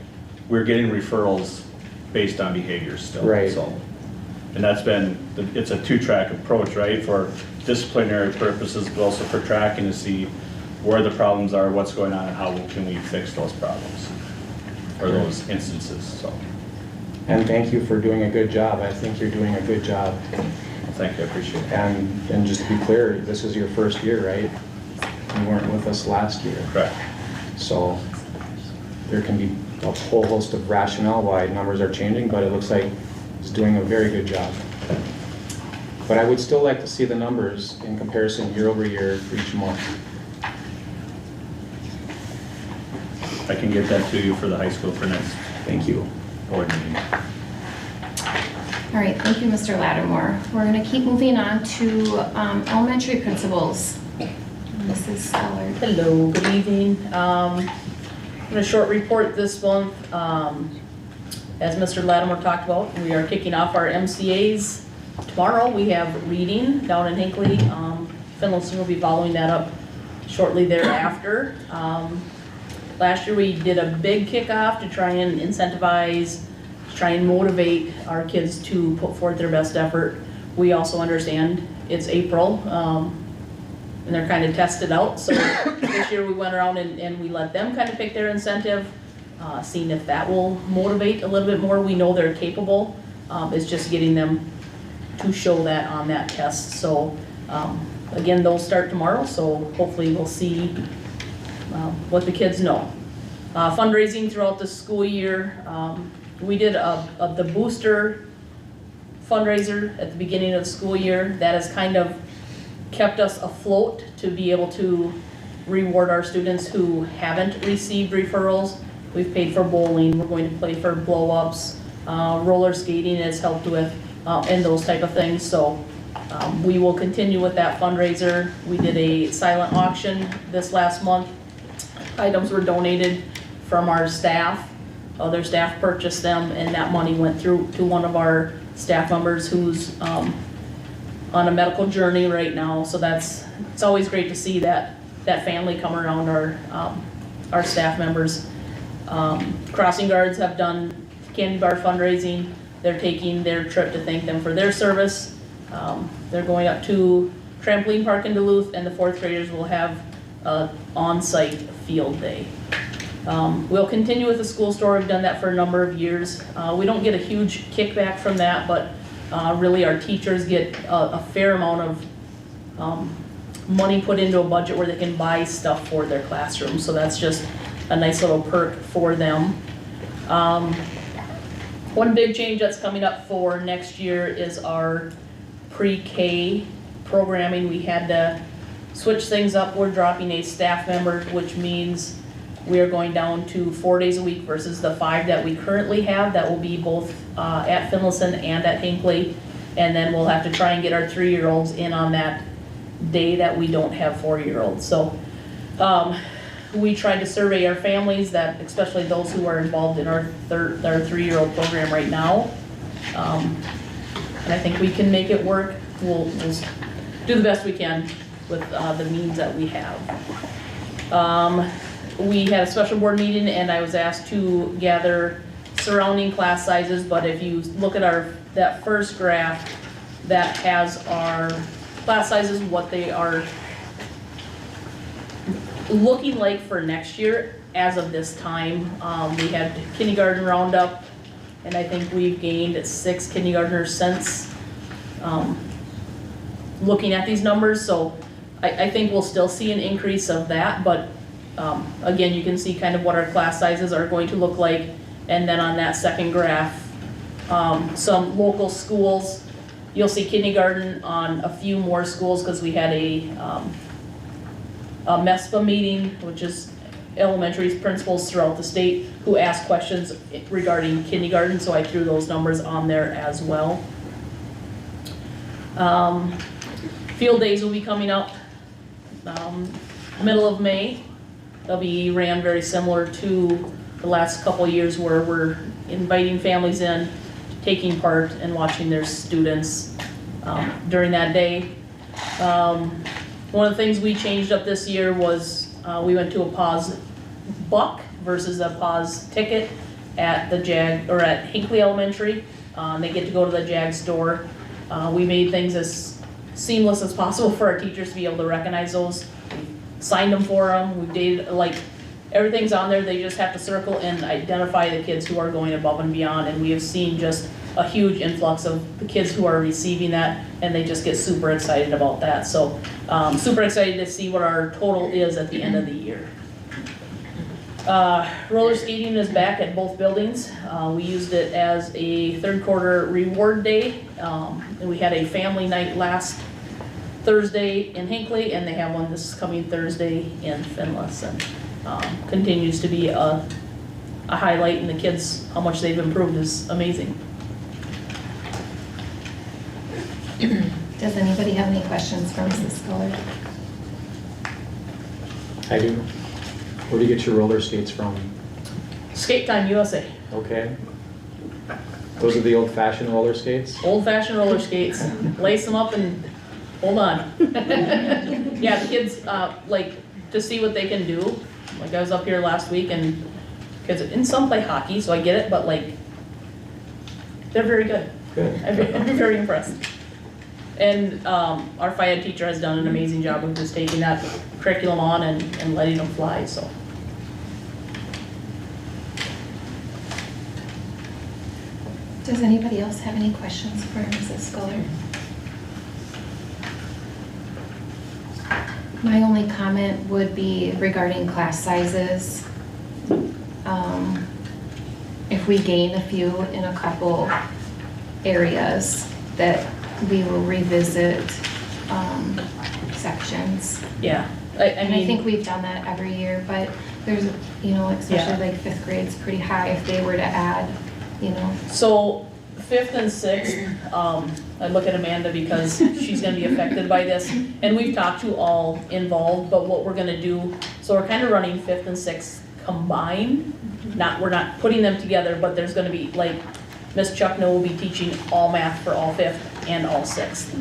we're getting referrals based on behaviors still. Right. So, and that's been, it's a two-track approach, right? For disciplinary purposes, but also for tracking to see where the problems are, what's going on, and how can we fix those problems or those instances, so. And thank you for doing a good job. I think you're doing a good job. Thank you, I appreciate it. And just to be clear, this is your first year, right? You weren't with us last year. Correct. So there can be a whole host of rationale why numbers are changing, but it looks like it's doing a very good job. But I would still like to see the numbers in comparison year over year for each month. I can get that to you for the high school for next. Thank you. Board meeting. All right, thank you, Mr. Lattimore. We're going to keep moving on to elementary principals. Mrs. Stellard. Hello, good evening. A short report this month. As Mr. Lattimore talked about, we are kicking off our MCAs tomorrow. We have reading down in Hinckley. Finlayson will be following that up shortly thereafter. Last year we did a big kickoff to try and incentivize, to try and motivate our kids to put forth their best effort. We also understand it's April, and they're kind of tested out. So this year we went around and we let them kind of pick their incentive, seeing if that will motivate a little bit more. We know they're capable. It's just getting them to show that on that test. So again, they'll start tomorrow, so hopefully we'll see what the kids know. Fundraising throughout the school year. We did the booster fundraiser at the beginning of the school year. That has kind of kept us afloat to be able to reward our students who haven't received referrals. We've paid for bowling, we're going to play for blow-ups, roller skating has helped with, and those type of things. So we will continue with that fundraiser. We did a silent auction this last month. Items were donated from our staff. Other staff purchased them, and that money went through to one of our staff members who's on a medical journey right now. So it's always great to see that family come around our staff members. Crossing Guards have done candy bar fundraising. They're taking their trip to thank them for their service. They're going up to trampoline park in Duluth, and the fourth graders will have an on-site field day. We'll continue with the school store. We've done that for a number of years. We don't get a huge kickback from that, but really our teachers get a fair amount of money put into a budget where they can buy stuff for their classroom. So that's just a nice little perk for them. One big change that's coming up for next year is our pre-K programming, we had to switch things up. We're dropping a staff member, which means we are going down to 4 days a week versus the 5 that we currently have. That will be both at Finlayson and at Hinckley. And then we'll have to try and get our 3-year-olds in on that day that we don't have 4-year-olds. So we tried to survey our families, that especially those who are involved in our 3-year-old program right now. And I think we can make it work. We'll do the best we can with the means that we have. We had a special board meeting and I was asked to gather surrounding class sizes, but if you look at that first graph that has our class sizes, what they are looking like for next year as of this time. We had kindergarten roundup, and I think we've gained 6 kindergartners since looking at these numbers. So I think we'll still see an increase of that, but again, you can see kind of what our class sizes are going to look like. And then on that second graph, some local schools, you'll see kindergarten on a few more schools because we had a MESPA meeting, which is elementary principals throughout the state who asked questions regarding kindergarten, so I threw those numbers on there as well. Field days will be coming up middle of May. They'll be ran very similar to the last couple of years where we're inviting families in, taking part and watching their students during that day. One of the things we changed up this year was we went to a pause buck versus a pause ticket at the JAG, or at Hinckley Elementary. They get to go to the JAG store. We made things as seamless as possible for our teachers to be able to recognize those. We signed them for them. We dated, like, everything's on there. They just have to circle and identify the kids who are going above and beyond. And we have seen just a huge influx of the kids who are receiving that, and they just get super excited about that. So super excited to see what our total is at the end of the year. Roller skating is back at both buildings. We used it as a third quarter reward day. And we had a family night last Thursday in Hinckley, and they have one this coming Thursday in Finlayson. Continues to be a highlight, and the kids, how much they've improved is amazing. Does anybody have any questions for Mrs. Sculler? I do. Where do you get your roller skates from? Skate Time USA. Okay. Those are the old-fashioned roller skates? Old-fashioned roller skates. Lace them up and hold on. Yeah, the kids like to see what they can do. Like I was up here last week, and kids, and some play hockey, so I get it, but like they're very good. Good. I'm very impressed. And our FIAD teacher has done an amazing job of just taking that curriculum on and letting them fly, so. Does anybody else have any questions for Mrs. Sculler? My only comment would be regarding class sizes. If we gain a few in a couple areas, that we will revisit sections. Yeah, And I think we've done that every year, but there's, you know, especially like 5th grade's pretty high if they were to add, you know. So 5th and 6th, I look at Amanda because she's gonna be affected by this. And we've talked to all involved, but what we're gonna do, so we're kind of running 5th and 6th combined. We're not putting them together, but there's gonna be, like, Miss Chuckna will be teaching all math for all 5th and all 6th.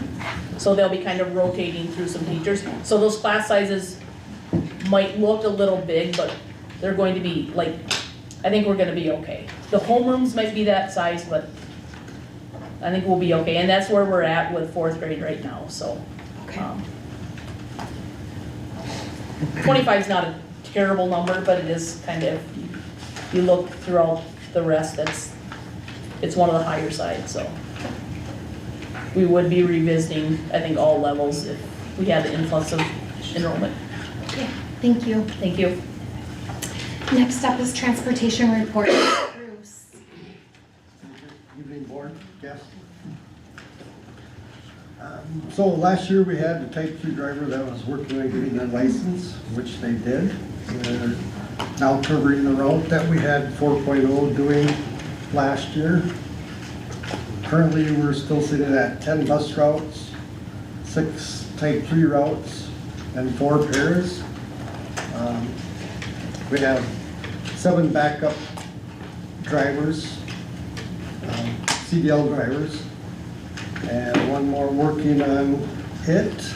So they'll be kind of rotating through some teachers. So those class sizes might look a little big, but they're going to be, like, I think we're gonna be okay. The homerooms might be that size, but I think we'll be okay. And that's where we're at with 4th grade right now, so. Okay. 25 is not a terrible number, but it is kind of, you look throughout the rest, it's one of the higher sides, so. We would be revisiting, I think, all levels if we had the influx of enrollment. Okay, thank you. Thank you. Next up is transportation report. Bruce. Evening board, guests. So last year we had a type 3 driver that was working on getting their license, which they did. They're now covering the route that we had 4.0 doing last year. Currently, we're still sitting at 10 bus routes, 6 type 3 routes, and 4 pairs. We have 7 backup drivers, CDL drivers, and 1 more working on it,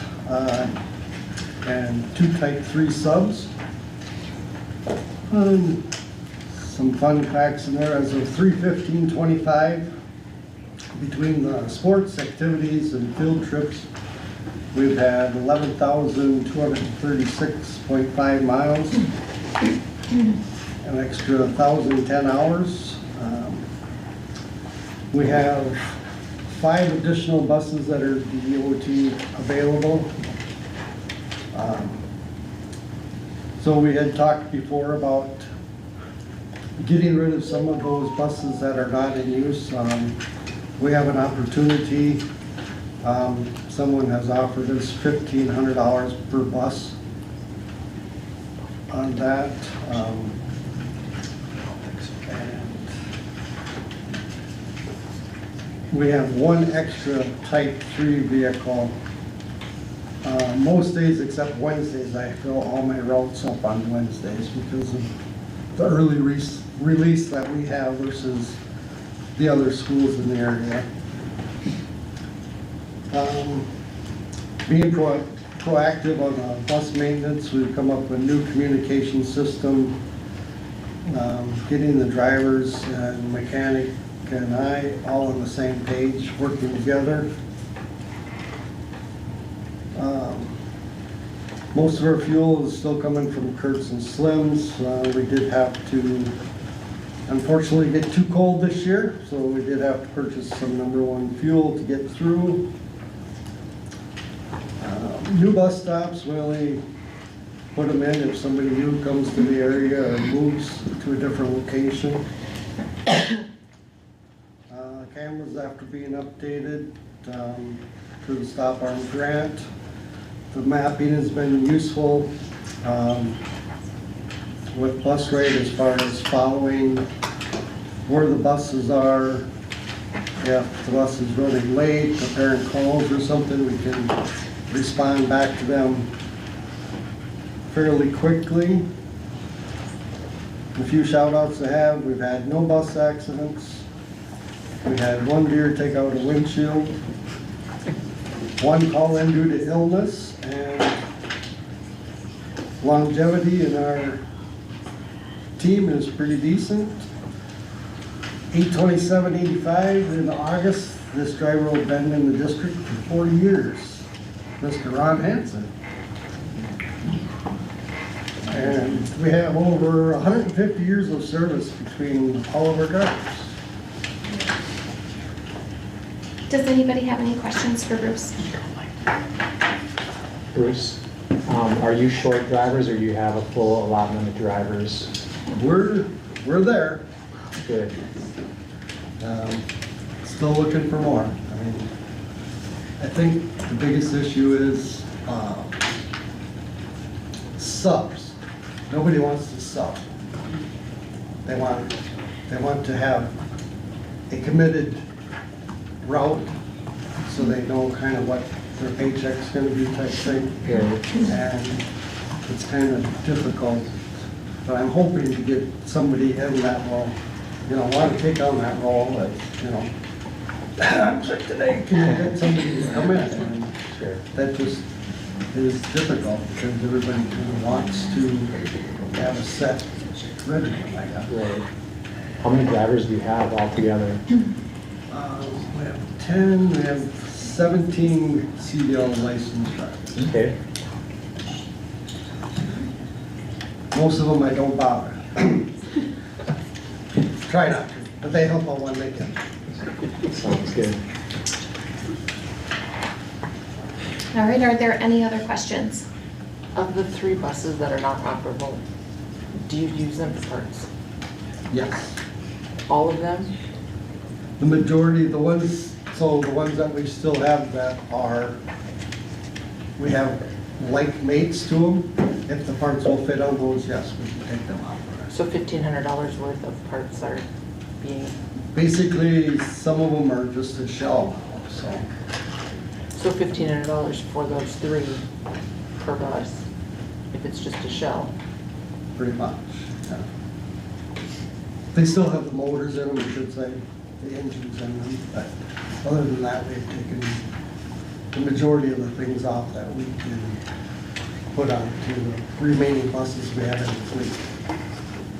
and 2 type 3 subs. Some fun facts in there. As of 3/15/25, between the sports activities and field trips, we've had 11,236.5 miles, an extra 1,010 hours. We have 5 additional buses that are DOT available. So we had talked before about getting rid of some of those buses that are not in use. We have an opportunity. Someone has offered us $1,500 per bus on that. And we have 1 extra type 3 vehicle. Most days except Wednesdays, I fill all my routes up on Wednesdays because of the early release that we have versus the other schools in the area. Being proactive on bus maintenance, we've come up with a new communication system, getting the drivers and mechanic and I all on the same page, working together. Most of our fuel is still coming from Kurtz and Slim's. We did have to, unfortunately, get too cold this year, so we did have to purchase some #1 fuel to get through. New bus stops, we only put them in if somebody new comes to the area or moves to a different location. Cameras after being updated through the Stop Arm grant. The mapping has been useful with bus rate as far as following where the buses are. If the bus is running late, the parent calls or something, we can respond back to them fairly quickly. A few shout outs to have. We've had no bus accidents. We had 1 deer take out a windshield. 1 call in due to illness, and longevity in our team is pretty decent. 8/27/85 in August, this driver will have been in the district for 40 years, Mr. Ron Hansen. And we have over 150 years of service between all of our drivers. Does anybody have any questions for Bruce? Bruce, are you short drivers or do you have a full allotment of drivers? We're there. Good. Still looking for more. I mean, I think the biggest issue is subs. Nobody wants to sub. They want to have a committed route so they know kind of what their paycheck's going to be type thing. And it's kind of difficult, but I'm hoping to get somebody in that will, want to take on that role that, I'm sick today, can you get somebody to come in? And that just is difficult because everybody kind of wants to have a set regimen, I guess. Right. How many drivers do you have altogether? We have 10, we have 17 CDL licensed drivers. Okay. Most of them I don't bother. Try not to, but they help out when they can. Sounds good. All right, are there any other questions? Of the 3 buses that are not operable, do you use them for parts? Yes. All of them? The majority, the ones So the ones that we still have that are, we have like mates to them, if the parts will fit on those, yes, we can take them off. So $1,500 worth of parts are being, Basically, some of them are just a shell, so. so $1,500 for those 3 per bus, if it's just a shell. Pretty much, yeah. They still have the motors in them, I should say, the engines in them, but other than that, they've taken the majority of the things off that we can put onto the remaining buses we have in the fleet.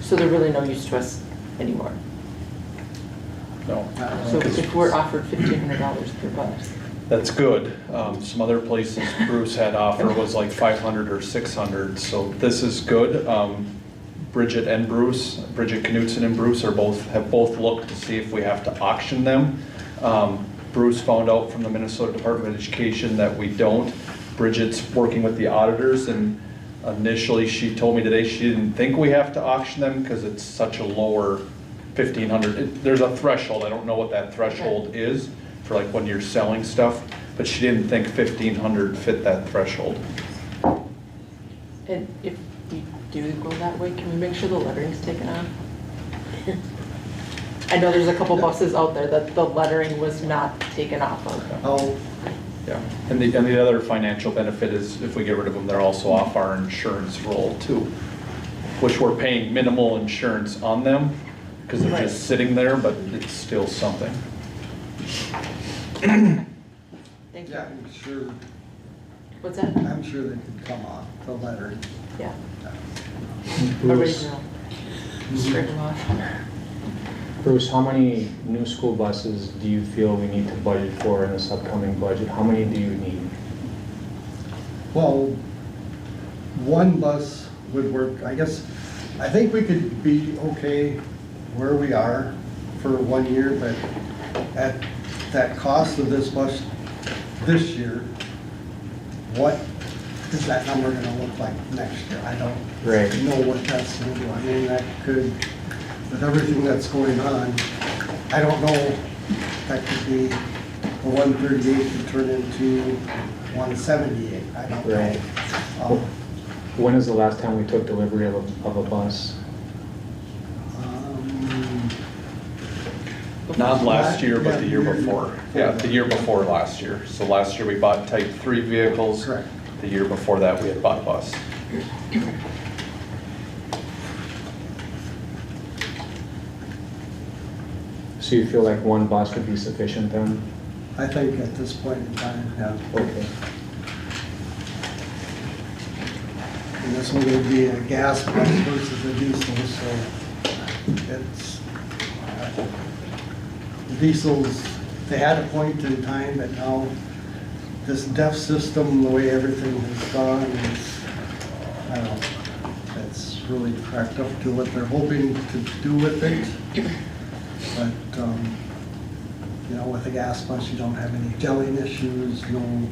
So they're really no use to us anymore. No. So if we're offered $1,500 per bus. That's good. Some other places Bruce had offer was like 500 or 600, so this is good. Bridget Knutson and Bruce have both looked to see if we have to auction them. Bruce found out from the Minnesota Department of Education that we don't. Bridget's working with the auditors, and initially she told me today she didn't think we have to auction them because it's such a lower 1,500. There's a threshold. I don't know what that threshold is for like when you're selling stuff, but she didn't think 1,500 fit that threshold. And if we do go that way, can we make sure the lettering's taken off? I know there's a couple buses out there that the lettering was not taken off of. Oh. Yeah, and the other financial benefit is if we get rid of them, they're also off our insurance roll too, which we're paying minimal insurance on them because they're just sitting there, but it's still something. Thank you. Yeah, I'm sure. What's that? I'm sure they could come off the lettering. Yeah. Bruce, Original. Scrape them off. Bruce, how many new school buses do you feel we need to budget for in this upcoming budget? How many do you need? Well, one bus would work, I guess. I think we could be okay where we are for 1 year, but at that cost of this bus this year, what is that number gonna look like next year? I don't know what that's gonna do. I mean, that could, with everything that's going on, I don't know, that could be a 138 could turn into 178. I don't know. When is the last time we took delivery of a bus? Not last year, but the year before. Yeah, the year before last year. So last year we bought Type 3 vehicles. Correct. The year before that we had bought a bus. So you feel like one bus would be sufficient then? I think at this point in time, yeah. Okay. And this one would be a gas bus versus a diesel, so it's, the diesels, they had a point in time, but now this DEF system, the way everything has gone, is, I don't know, it's really cracked up to what they're hoping to do with it. But, you know, with a gas bus, you don't have any gelling issues, don't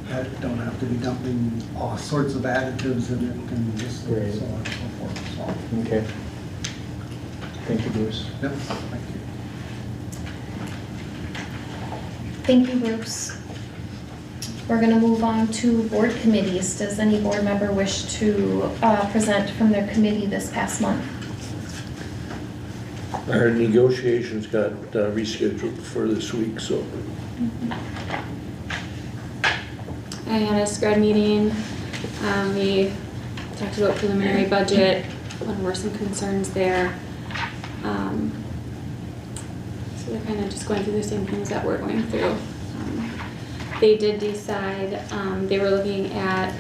have to be dumping all sorts of additives in it and just so on and so forth, so. Okay. Thank you, Bruce. Yep, thank you. Thank you, Bruce. We're going to move on to board committees. Does any board member wish to present from their committee this past month? Our negotiations got rescheduled for this week, so. I had a SCRED meeting. We talked about preliminary budget. What were some concerns there? So they're kind of just going through the same things that we're going through. They did decide, they were looking at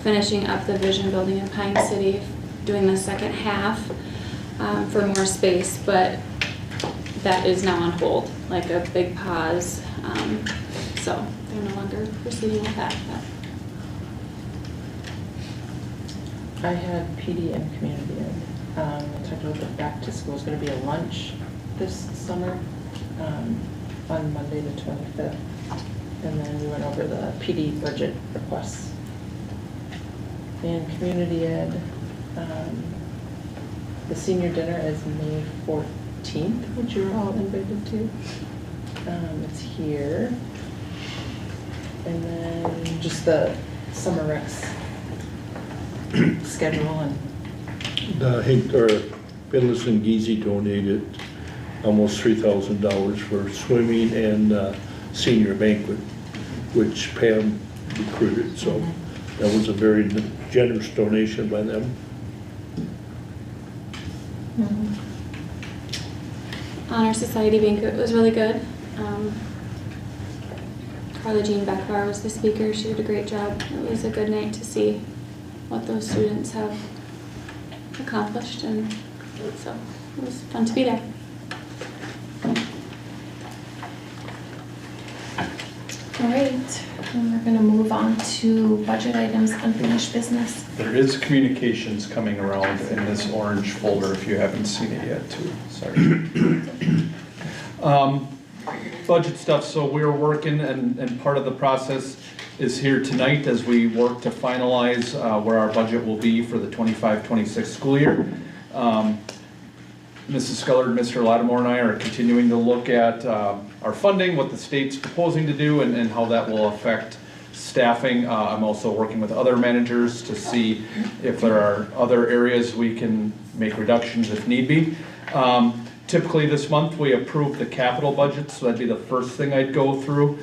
finishing up the vision building in Pine City, doing the second half for more space, but that is now on hold, like a big pause. So they're no longer proceeding with that. I had PD and community ed. I talked about the back to school is going to be a lunch this summer on Monday the 25th. And then we went over the PD budget requests. And community ed, the senior dinner is May 14th, which you're all invited to. It's here. And then just the summer recs schedule and. The Finlayson Geezy donated almost $3,000 for swimming and senior banquet, which Pam recruited, so that was a very generous donation by them. Honor Society banquet was really good. Carla Jean Beckbar was the speaker. She did a great job. It was a good night to see what those students have accomplished, and so it was fun to be there. All right, and we're gonna move on to budget items, unfinished business. There is communications coming around in this orange folder if you haven't seen it yet too, sorry. Budget stuff, so we're working and part of the process is here tonight as we work to finalize where our budget will be for the 25-26 school year. Mrs. Scullard, Mr. Lattimore and I are continuing to look at our funding, what the state's proposing to do and how that will affect staffing. I'm also working with other managers to see if there are other areas we can make reductions if need be. Typically this month we approve the capital budget, so that'd be the first thing I'd go through.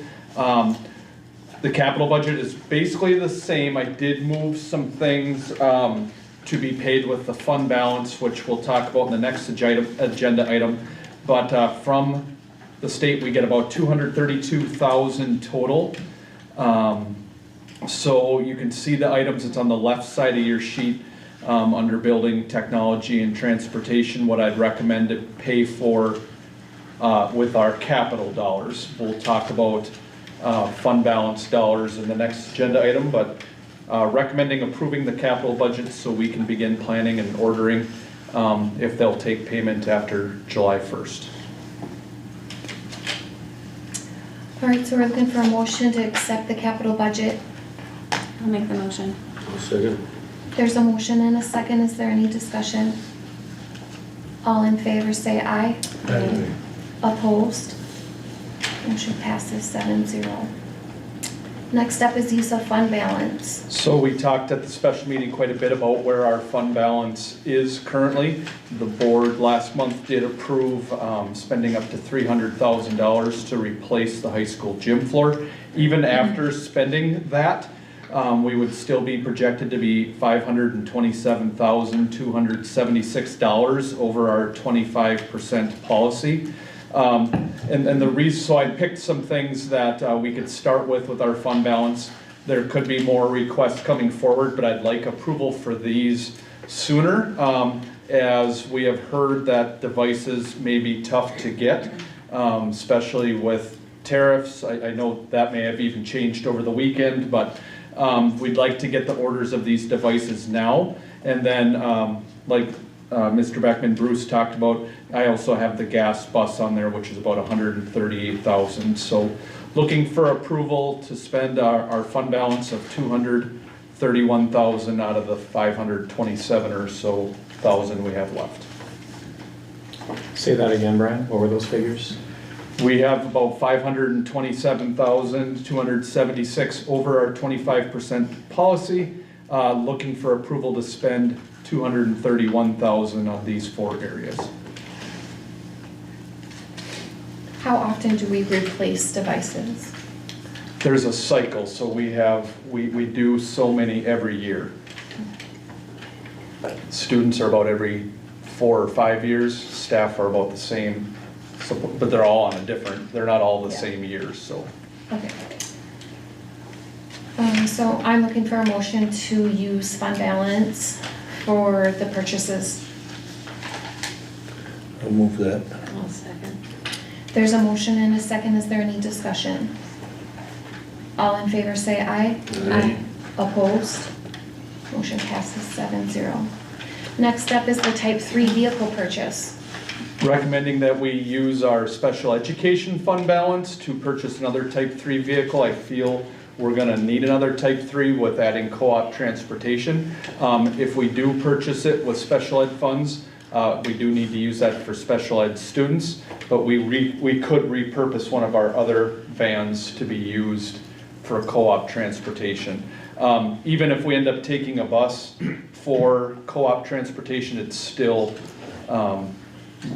The capital budget is basically the same. I did move some things to be paid with the fund balance, which we'll talk about in the next agenda item. But from the state, we get about $232,000 total. So you can see the items. It's on the left side of your sheet under building, technology, and transportation, what I'd recommend to pay for with our capital dollars. We'll talk about fund balance dollars in the next agenda item, but recommending approving the capital budget so we can begin planning and ordering if they'll take payment after July 1st. All right, so we're looking for a motion to accept the capital budget. I'll make the motion. I'll second. There's a motion and a second. Is there any discussion? All in favor say aye. Aye. Opposed? Motion passes 7-0. Next up is use of fund balance. So we talked at the special meeting quite a bit about where our fund balance is currently. The board last month did approve spending up to $300,000 to replace the high school gym floor. Even after spending that, we would still be projected to be $527,276 over our 25% policy. And the reason, so I picked some things that we could start with our fund balance. There could be more requests coming forward, but I'd like approval for these sooner, as we have heard that devices may be tough to get, especially with tariffs. I know that may have even changed over the weekend, but we'd like to get the orders of these devices now. And then, like Mr. Beckman Bruce talked about, I also have the gas bus on there, which is about $138,000. So looking for approval to spend our fund balance of $231,000 out of the 527 or so thousand we have left. Say that again, Brian. What were those figures? We have about $527,276 over our 25% policy, looking for approval to spend $231,000 on these 4 areas. How often do we replace devices? There's a cycle, so we do so many every year. Students are about every 4 or 5 years, staff are about the same, so, but they're all on a different, they're not all the same years, so. Okay. So I'm looking for a motion to use fund balance for the purchases. I'll move that. I'll second. There's a motion and a second. Is there any discussion? All in favor say aye. Aye. Opposed? Motion passes 7-0. Next up is the type 3 vehicle purchase. Recommending that we use our special education fund balance to purchase another type 3 vehicle. I feel we're gonna need another type 3 with adding co-op transportation. If we do purchase it with special ed funds, We do need to use that for special ed students, but we could repurpose one of our other vans to be used for co-op transportation. Even if we end up taking a bus for co-op transportation, it's still,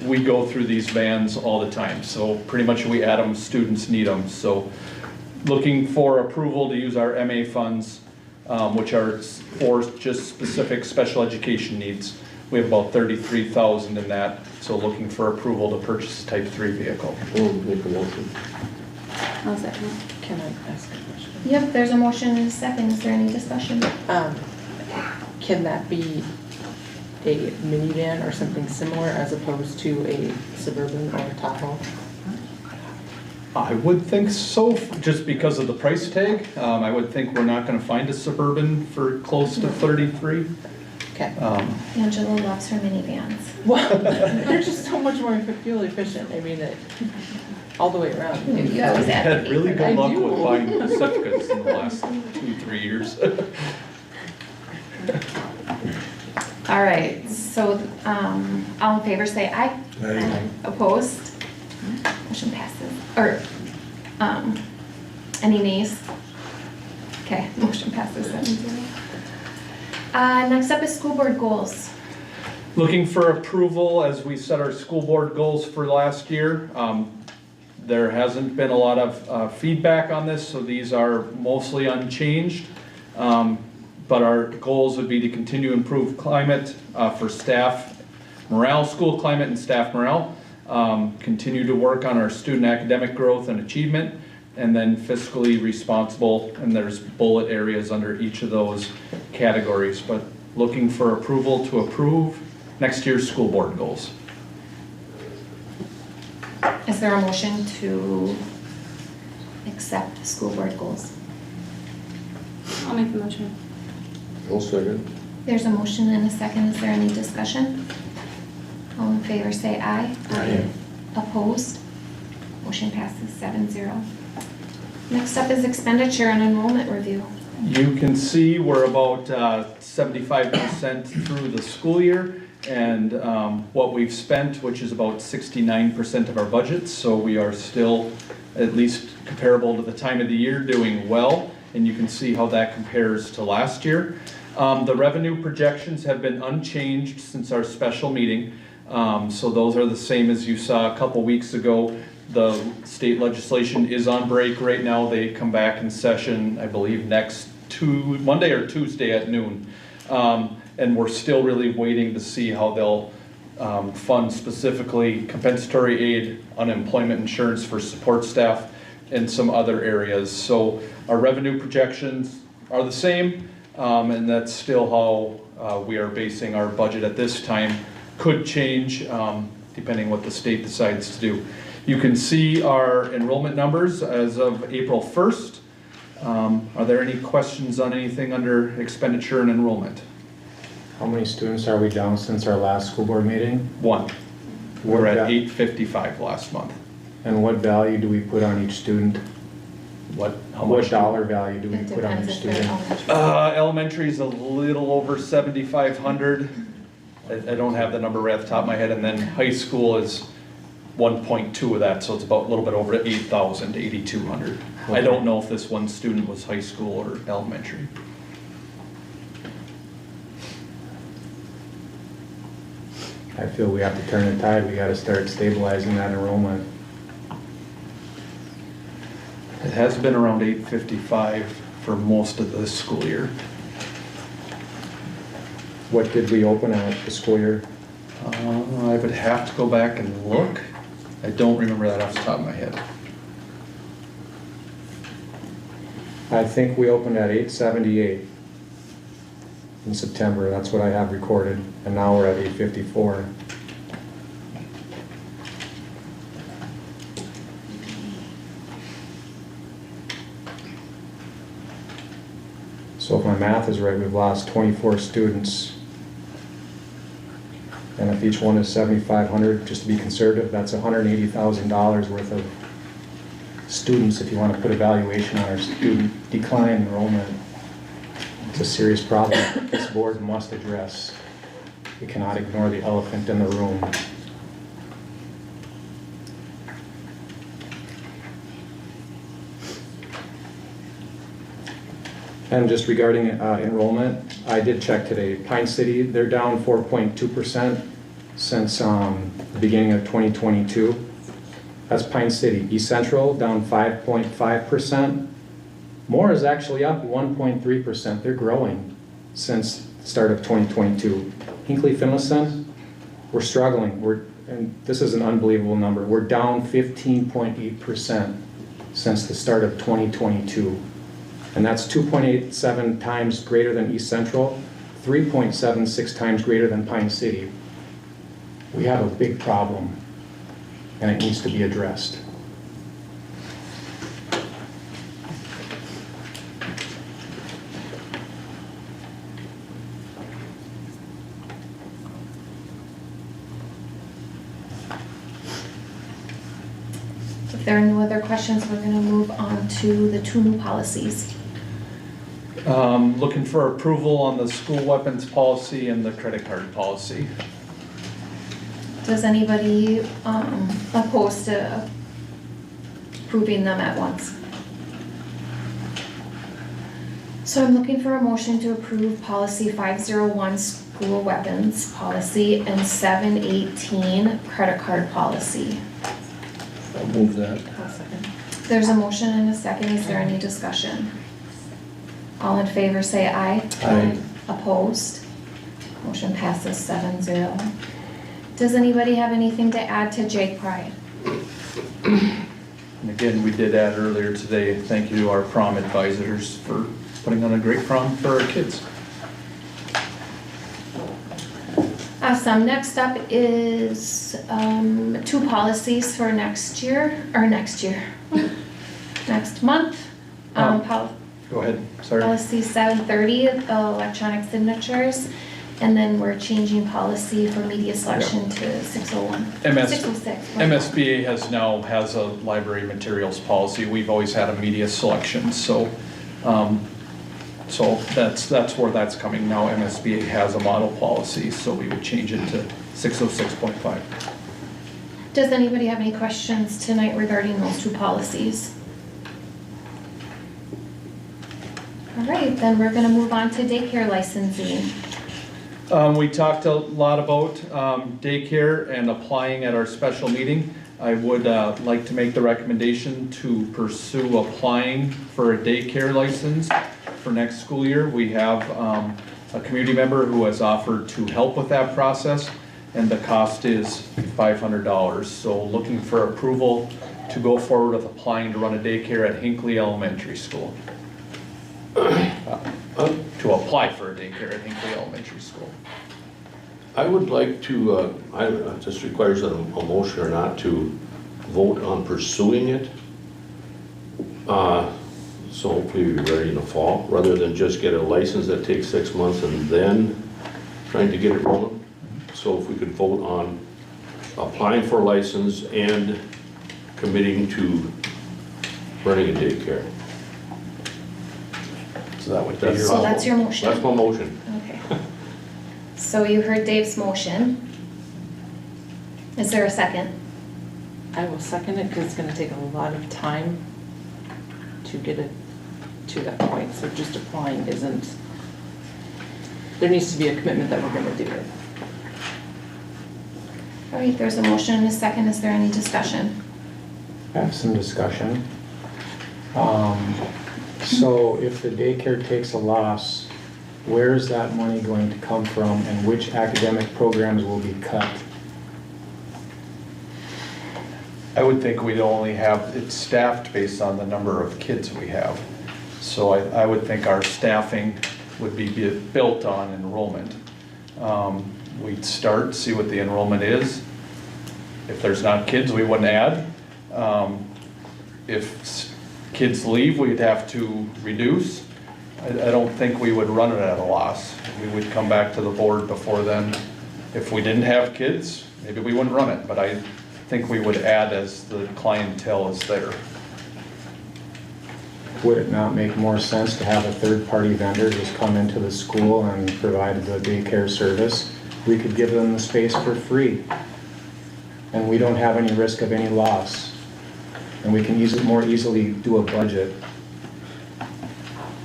we go through these vans all the time. So pretty much we add them, students need them. So looking for approval to use our MA funds, which are for just specific special education needs. We have about 33,000 in that, so looking for approval to purchase a type 3 vehicle. We'll make a motion. I'll second. Can I ask a question? Yep, there's a motion and a second. Is there any discussion? Can that be a minivan or something similar as opposed to a Suburban or a Tahoe? I would think so, just because of the price tag. I would think we're not gonna find a Suburban for close to 33. Okay. Angela loves her minivans. Well, they're just so much more fuel efficient. I mean, all the way around. You always I've had really good luck I do. with buying such goods in the last 2-3 years. All right, so, all in favor say aye. Aye. Opposed? Motion passes. Or, any nays? Okay, motion passes 7-0. Next up is school board goals. Looking for approval as we set our school board goals for last year. There hasn't been a lot of feedback on this, so these are mostly unchanged. But our goals would be to continue to improve climate for staff morale, school climate and staff morale. Continue to work on our student academic growth and achievement, and then fiscally responsible, and there's bullet areas under each of those categories. But looking for approval to approve next year's school board goals. Is there a motion to accept school board goals? I'll make the motion. I'll second. There's a motion and a second. Is there any discussion? All in favor say aye. Aye. Opposed? Motion passes 7-0. Next up is expenditure and enrollment review. You can see we're about 75% through the school year, and what we've spent, which is about 69% of our budget, so we are still at least comparable to the time of the year doing well, and you can see how that compares to last year. The revenue projections have been unchanged since our special meeting, so those are the same as you saw a couple weeks ago. The state legislation is on break right now. They come back in session, I believe, next Monday or Tuesday at noon. And we're still really waiting to see how they'll fund specifically compensatory aid, unemployment insurance for support staff, and some other areas. So our revenue projections are the same, and that's still how we are basing our budget at this time. Could change depending what the state decides to do. You can see our enrollment numbers as of April 1st. Are there any questions on anything under expenditure and enrollment? How many students are we down since our last school board meeting? 1. We're at 855 last month. And what value do we put on each student? How What much dollar value do we It put on depends each if they're student? elementary. Elementary is a little over 7,500. I don't have the number right off the top of my head, and then high school is 1.2 of that, so it's about a little bit over 8,000 to 8,200. I don't know if this one student was high school or elementary. I feel we have to turn the tide. We gotta start stabilizing that enrollment. It has been around 855 for most of this school year. What did we open at the school year? I would have to go back and look. I don't remember that off the top of my head. I think we opened at 878 in September. That's what I have recorded. And now we're at 854. So if my math is right, we've lost 24 students. And if each one is 7,500, just to be conservative, that's $180,000 worth of students if you want to put a valuation on our student decline enrollment. It's a serious problem this board must address. we cannot ignore the elephant in the room. And just regarding enrollment, I did check today. Pine City, they're down 4.2% since the beginning of 2022. That's Pine City. East Central, down 5.5%. Moore is actually up 1.3%. They're growing since the start of 2022. Hinckley-Finlayson, we're struggling. And this is an unbelievable number. We're down 15.8% since the start of 2022. And that's 2.87 times greater than East Central, 3.76 times greater than Pine City. We have a big problem, and it needs to be addressed. If there are no other questions, we're going to move on to the 2 new policies. Looking for approval on the school weapons policy and the credit card policy. Does anybody oppose to approving them at once? So I'm looking for a motion to approve policy 501 school weapons policy and 718 credit card policy. I'll move that. There's a motion and a second. Is there any discussion? All in favor say aye. Aye. Opposed? Motion passes 7-0. Does anybody have anything to add to Jake Pride? And again, we did add earlier today, thank you to our prom advisors for putting on a great prom for our kids. Awesome. Next up is 2 policies for next month. Go ahead, sorry. Policy 730, electronic signatures, and then we're changing policy for media selection to 601. 606. MSBA has a library materials policy. We've always had a media selection, so that's where that's coming now. MSBA has a model policy, so we would change it to 606.5. Does anybody have any questions tonight regarding those 2 policies? All right, then we're going to move on to daycare licensing. We talked a lot about daycare and applying at our special meeting. I would like to make the recommendation to pursue applying for a daycare license for next school year. We have a community member who has offered to help with that process, and the cost is $500. So looking for approval to go forward with applying to run a daycare at Hinckley Elementary School. To apply for a daycare at Hinckley Elementary School. I would like to, this requires a motion or not, to vote on pursuing it. So hopefully we'll be ready in the fall, rather than just get a license that takes 6 months and then trying to get it rolling. So if we could vote on applying for a license and committing to running a daycare. So that would be your... So that's your motion? That's my motion. Okay. So you heard Dave's motion. Is there a second? I will second it because it's going to take a lot of time to get it to that point. So just applying isn't, there needs to be a commitment that we're going to do it. All right, there's a motion and a second. Is there any discussion? I have some discussion. So if the daycare takes a loss, where is that money going to come from and which academic programs will be cut? I would think we'd only have it staffed based on the number of kids we have. So I would think our staffing would be built on enrollment. We'd start, see what the enrollment is. If there's not kids, we wouldn't add. If kids leave, we'd have to reduce. I don't think we would run it at a loss. We would come back to the board before then. If we didn't have kids, maybe we wouldn't run it, but I think we would add as the clientele is there. Would it not make more sense to have a third-party vendor just come into the school and provide the daycare service We could give them the space for free. And we don't have any risk of any loss. And we can more easily do a budget.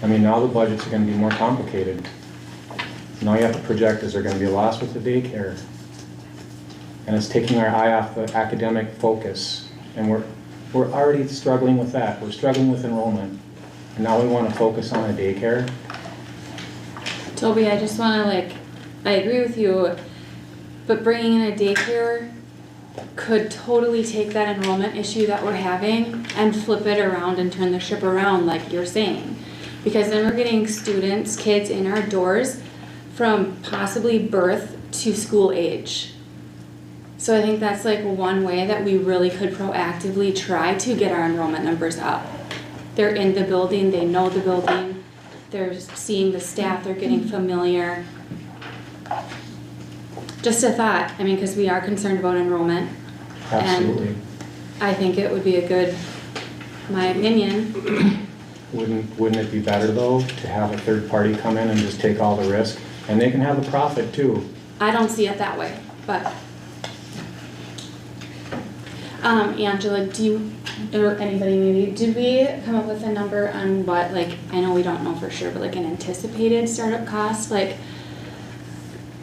I mean, now the budgets are gonna be more complicated. Now you have to project, is there gonna be a loss with the daycare? And it's taking our eye off the academic focus. And we're already struggling with that. We're struggling with enrollment. And now we wanna focus on a daycare. Toby, I just wanna I agree with you, but bringing in a daycare could totally take that enrollment issue that we're having and flip it around and turn the ship around like you're saying. Because then we're getting students, kids in our doors from possibly birth to school age. So I think that's one way that we really could proactively try to get our enrollment numbers up. They're in the building, they know the building, they're seeing the staff, they're getting familiar. Just a thought, I mean, because we are concerned about enrollment. Absolutely. And I think it would be a good, my opinion. Wouldn't it be better though, to have a third party come in and just take all the risk? And they can have the profit too. I don't see it that way, but. Angela, do you, or anybody maybe, did we come up with a number on what, I know we don't know for sure, but an anticipated startup cost,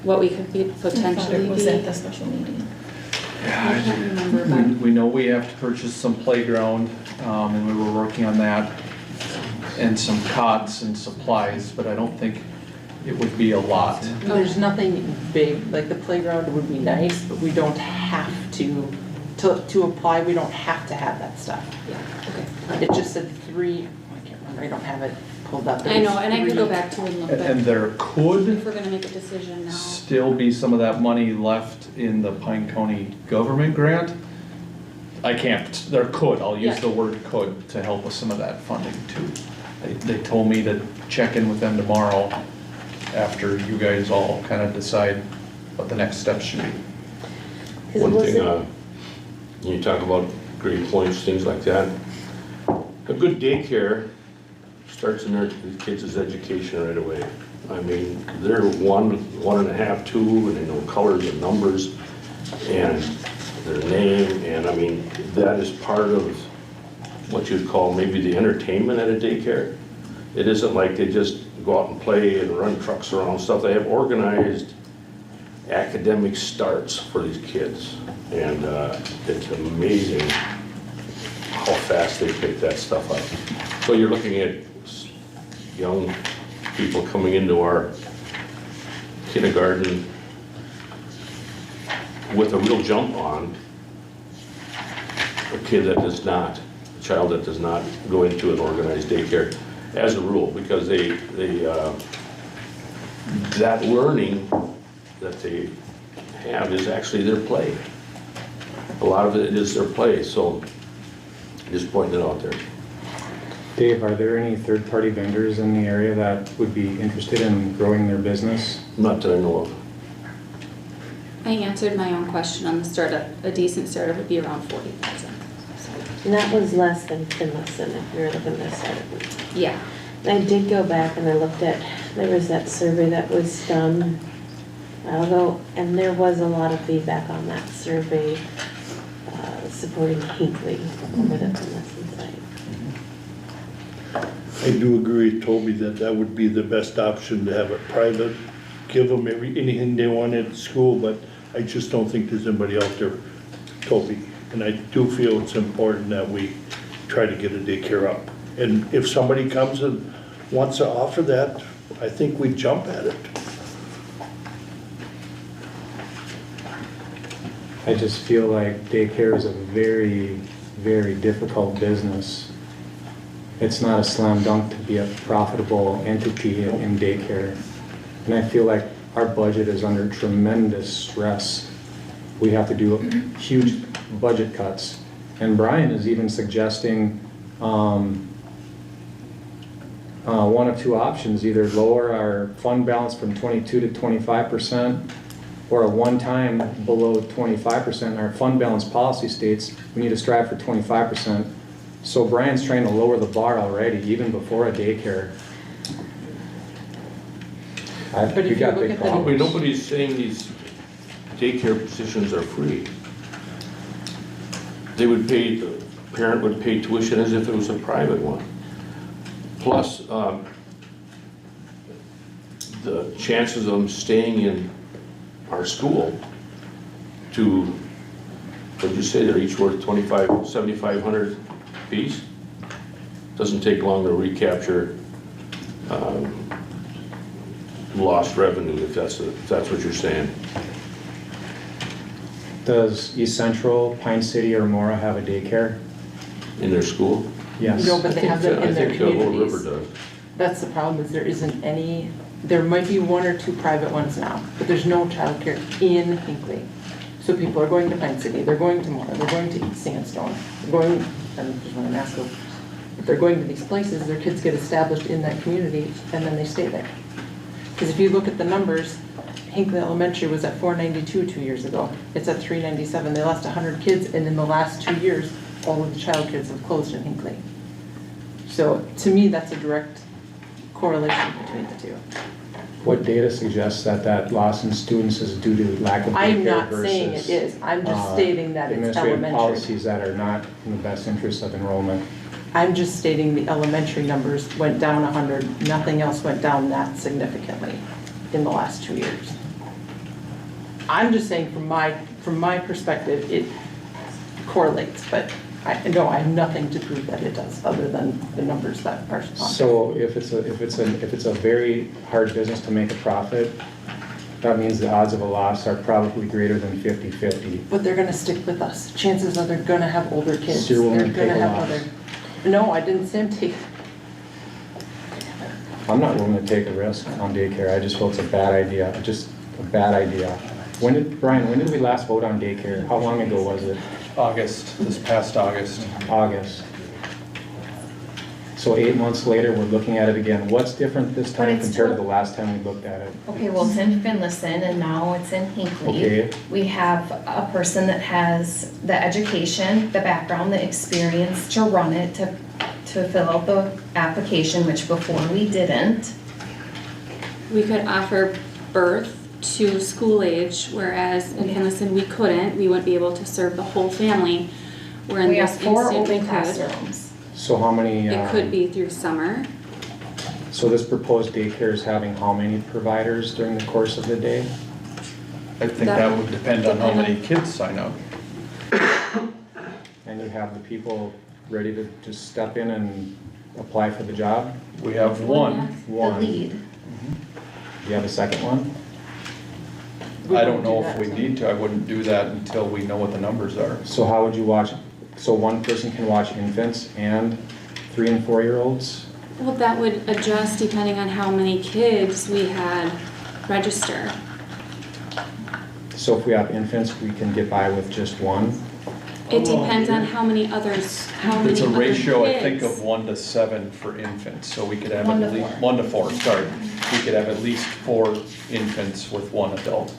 what we could be potentially It was at the special meeting. I can't remember, but. We know we have to purchase some playground, and we were working on that, and some cots and supplies, but I don't think it would be a lot. There's nothing big, the playground would be nice, but we don't have to apply, we don't have to have that stuff. Yeah, okay. It just said 3, I can't remember, I don't have it pulled up. I know, and I could go back to it and look, And but there could if we're gonna make a decision now. still be some of that money left in the Pine County government grant. I can't, there could, I'll use Yeah. the word could to help with some of that funding too. They told me to check in with them tomorrow after you guys all kind of decide what the next steps should be. One thing, you talk about grade points, things like that. A good daycare starts in their kids' education right away. I mean, they're 1, 1.5, 2, and they know colors and numbers and their name, and I mean, that is part of what you'd call maybe the entertainment at a daycare. It isn't like they just go out and play and run trucks around stuff. They have organized academic starts for these kids, and it's amazing how fast they pick that stuff up. So you're looking at young people coming into our kindergarten with a real jump on a kid that does not, a child that does not go into an organized daycare as a rule, because that learning that they have is actually their play. A lot of it is their play, so just pointing it out there. Dave, are there any third-party vendors in the area that would be interested in growing their business? Not that I know of. I answered my own question on the startup. A decent startup would be around 40,000. And that was less than Finlayson if we were looking at startup. Yeah. I did go back and I looked at, there was that survey that was done a while ago, and there was a lot of feedback on that survey supporting Hinckley over the Finlayson site. I do agree, Toby, that would be the best option, to have it private, give them anything they want at school, but I just don't think there's anybody out there, Toby. And I do feel it's important that we try to get a daycare up. And if somebody comes and wants to offer that, I think we jump at it. I just feel like daycare is a very, very difficult business. It's not a slam dunk to be a profitable entity in daycare. And I feel like our budget is under tremendous stress. We have to do huge budget cuts. And Brian is even suggesting one of two options: either lower our fund balance from 22 to 25%, or a one-time below 25%. Our fund balance policy states we need to strive for 25%. So Brian's trying to lower the bar already, even before a daycare. But if you look at Nobody's saying these daycare positions are free. They would pay, the parent would pay tuition as if it was a private one. Plus, the chances of them staying in our school to, what'd you say, they're each worth 7,500 apiece? Doesn't take long to recapture lost revenue, if that's what you're saying. Does East Central, Pine City, or Mora have a daycare? In their school? Yes. No, but they have them in their I think Whole communities. River does. That's the problem, is there isn't any, there might be one or two private ones now, but there's no childcare in Hinckley. So people are going to Pine City, they're going to Mora, they're going to East Sandstone, they're going, and there's one in Masco. If they're going to these places, their kids get established in that community, and then they stay there. Because if you look at the numbers, Hinckley Elementary was at 492 2 years ago. It's at 397. They lost 100 kids, and in the last 2 years, all of the child kids have closed in Hinckley. So to me, that's a direct correlation between the two. What data suggests that that loss in students is due to lack of I'm daycare not versus? saying it is. I'm just stating that it's administrative elementary. policies that are not in the best interest of enrollment. I'm just stating the elementary numbers went down 100. Nothing else went down that significantly in the last 2 years. I'm just saying from my perspective, it correlates, but I have nothing to prove that it does, other than the numbers that are on. So if it's a very hard business to make a profit, that means the odds of a loss are probably greater than 50-50. But they're gonna stick with us. Chances are they're gonna have older kids. So you're willing They're to take gonna a have loss? other. No, I didn't say I'm taking. I'm not willing to take a risk on daycare. I just feel it's a bad idea, just a bad idea. Brian, when did we last vote on daycare? How long ago was it? August, this past August. August. So 8 months later, we're looking at it again. What's different this But time it's compared to still- the last time we looked at it? Okay, well, it's in Finlayson and now it's in Hinckley. Okay. We have a person that has the education, the background, the experience to run it, to fill out the application, which before we didn't. We could offer birth to school age, whereas in Hinckley-Finlayson we couldn't. We wouldn't be able to serve the whole family. Where in We have this 4 instant we open could. classrooms. So how many? It could be through summer. So this proposed daycare is having how many providers during the course of the day? I think that would depend on how many kids sign up. And you have the people ready to just step in and apply for the job? We have one. One. The lead. Do you have a second one? I don't know if we need to. I wouldn't do that until we know what the numbers are. So how would you watch, so one person can watch infants and 3 and 4 year olds? Well, that would adjust depending on how many kids we had register. So if we have infants, we can get by with just one? It depends on how many others, how many It's a other ratio, I think, kids. of 1 to 7 for infants, so we could have 1 at to least, 4. 1 to 4, sorry. We could have at least 4 infants with 1 adult.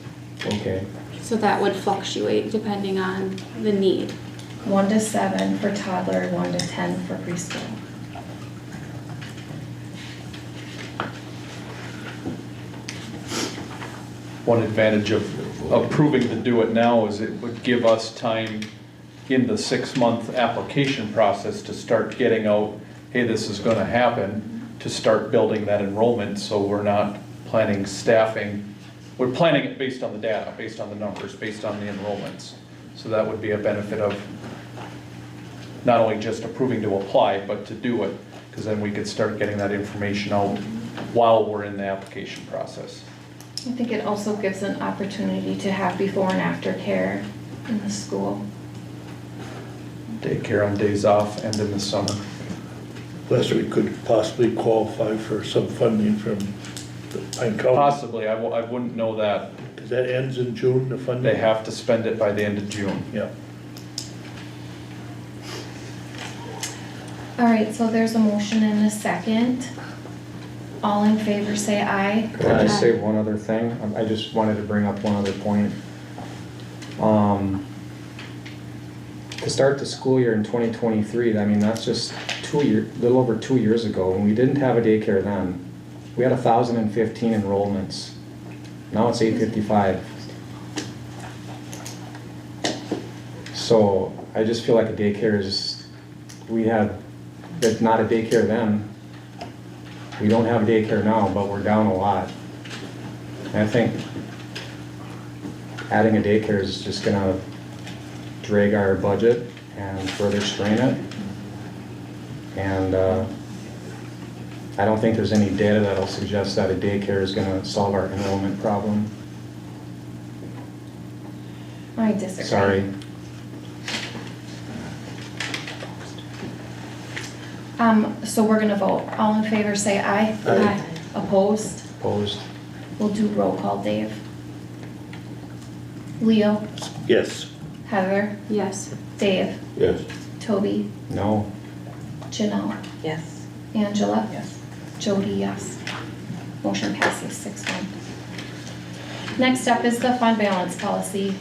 Okay. So that would fluctuate depending on the need. 1 to 7 for toddler, 1 to 10 for preschool. One advantage of approving to do it now is it would give us time in the 6-month application process to start getting out, hey, this is gonna happen, to start building that enrollment, so we're not planning staffing. We're planning it based on the data, based on the numbers, based on the enrollments. So that would be a benefit of not only just approving to apply, but to do it, because then we could start getting that information out while we're in the application process. I think it also gives an opportunity to have before and after care in the school. Daycare on days off and in the summer. Lester, we could possibly qualify for some funding from the Pine County. Possibly, I wouldn't know that. Because that ends in June, the funding? They have to spend it by the end of June. Yeah. All right, so there's a motion and a second. All in favor say aye. Can I just say one other thing? I just wanted to bring up one other point. To start the school year in 2023, I mean, that's just little over 2 years ago, and we didn't have a daycare then. We had 1,015 enrollments. Now it's 855. So I just feel like a daycare is, it's not a daycare then. We don't have a daycare now, but we're down a lot. And I think adding a daycare is just gonna drag our budget and further strain it. And I don't think there's any data that'll suggest that a daycare is gonna solve our enrollment problem. I disagree. Sorry. So we're gonna vote. All in favor, say aye. Aye. Opposed? Opposed? We'll do roll call, Dave. Leo? Yes. Heather? Yes. Dave? Yes. Toby? No. Janelle? Yes. Angela? Yes. Jody, yes. Motion passes 6-1. Next up is the fund balance policy.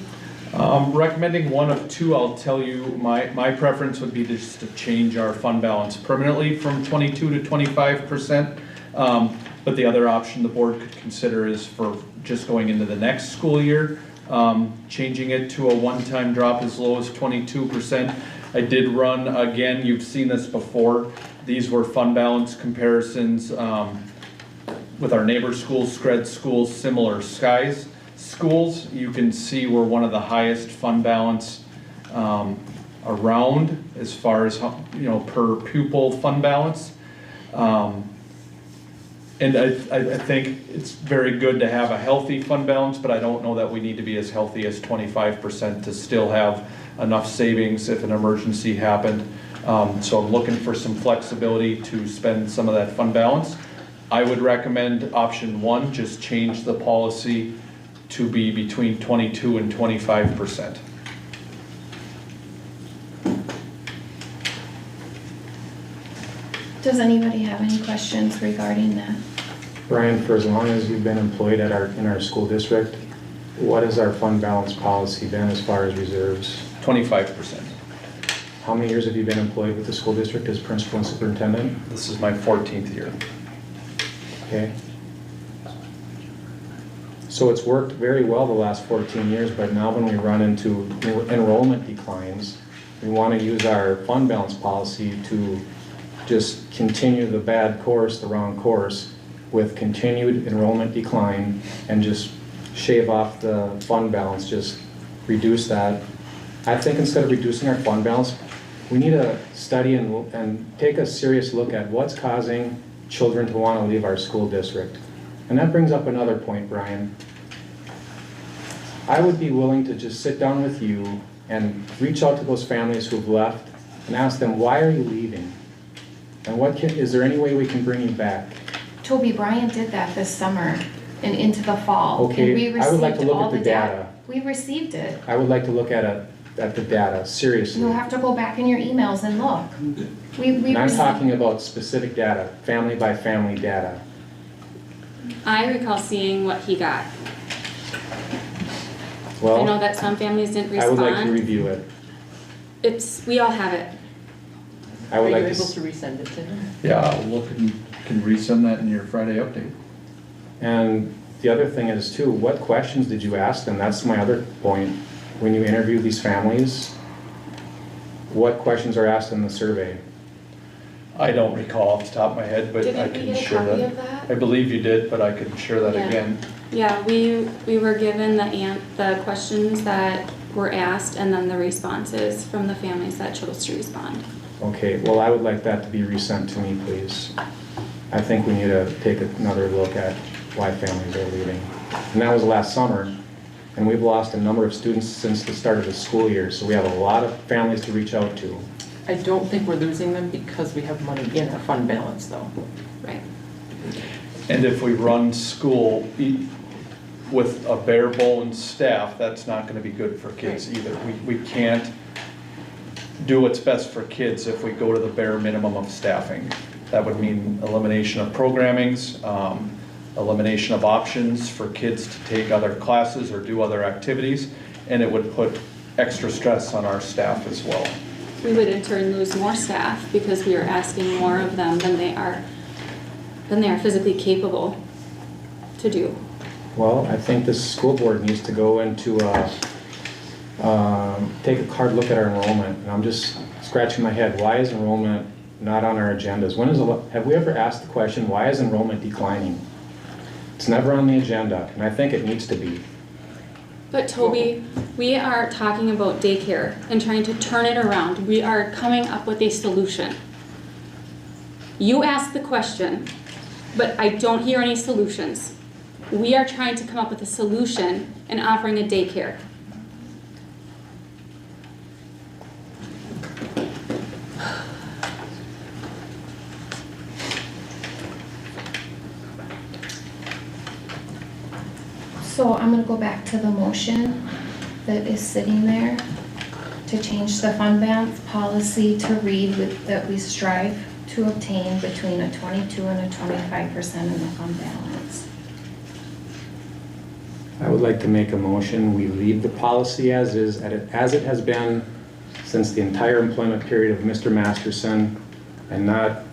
Recommending one of two, I'll tell you, my preference would be just to change our fund balance permanently from 22 to 25%. But the other option the board could consider is for just going into the next school year, changing it to a one-time drop as low as 22%. I did run, again, you've seen this before, these were fund balance comparisons with our neighbor schools, Scred schools, similar size schools. You can see we're one of the highest fund balance around as far as, per pupil fund balance. And I think it's very good to have a healthy fund balance, but I don't know that we need to be as healthy as 25% to still have enough savings if an emergency happened. So I'm looking for some flexibility to spend some of that fund balance. I would recommend option one, just change the policy to be between 22 and 25%. Does anybody have any questions regarding that? Brian, for as long as you've been employed in our school district, what has our fund balance policy been as far as reserves? 25%. How many years have you been employed with the school district as principal and superintendent? This is my 14th year. Okay. So it's worked very well the last 14 years, but now when we run into enrollment declines, we want to use our fund balance policy to just continue the bad course, the wrong course, with continued enrollment decline and just shave off the fund balance, just reduce that. I think instead of reducing our fund balance, we need to study and take a serious look at what's causing children to want to leave our school district. And that brings up another point, Brian. I would be willing to just sit down with you and reach out to those families who've left and ask them, why are you leaving? And is there any way we can bring you back? Toby, Brian did that this summer and into the fall. Okay, And we I would like to received look all at the data. We received it. I would like to look at the data, seriously. You'll have to go back in your emails and look. And I'm talking about specific data, family by family data. I recall seeing what he got. I know Well, that some families didn't I would respond. like to review it. We all have it. I would Are like you to able s- to resend it to him? Yeah, I'll look and can resend that in your Friday update. And the other thing is too, what questions did you ask them? That's my other point. When you interview these families, what questions are asked in the survey? I don't recall off the top of my head, but I Didn't we can get a share copy that. of that? I believe you did, but I can share that Yeah. again. Yeah, we were given the questions that were asked and then the responses from the families that chose to respond. Okay, well, I would like that to be resent to me, please. I think we need to take another look at why families are leaving. And that was last summer, and we've lost a number of students since the start of the school year, so we have a lot of families to reach out to. I don't think we're losing them because we have money in our fund balance though. Right. And if we run school with a bare bones staff, that's not gonna be good for kids either. We can't do what's best for kids if we go to the bare minimum of staffing. That would mean elimination of programmings, elimination of options for kids to take other classes or do other activities, and it would put extra stress on our staff as well. We would in turn lose more staff because we are asking more of them than they are physically capable to do. Well, I think the school board needs to go into take a hard look at our enrollment, and I'm just scratching my head. Why is enrollment not on our agendas? Have we ever asked the question, why is enrollment declining? It's never on the agenda, and I think it needs to be. But Toby, we are talking about daycare and trying to turn it around. We are coming up with a solution. You asked the question, but I don't hear any solutions. We are trying to come up with a solution and offering a daycare. So I'm gonna go back to the motion that is sitting there to change the fund balance policy to read that we strive to obtain between a 22 and a 25% in the fund balance. I would like to make a motion, we leave the policy as is, as it has been since the entire employment period of Mr. Masterson, and not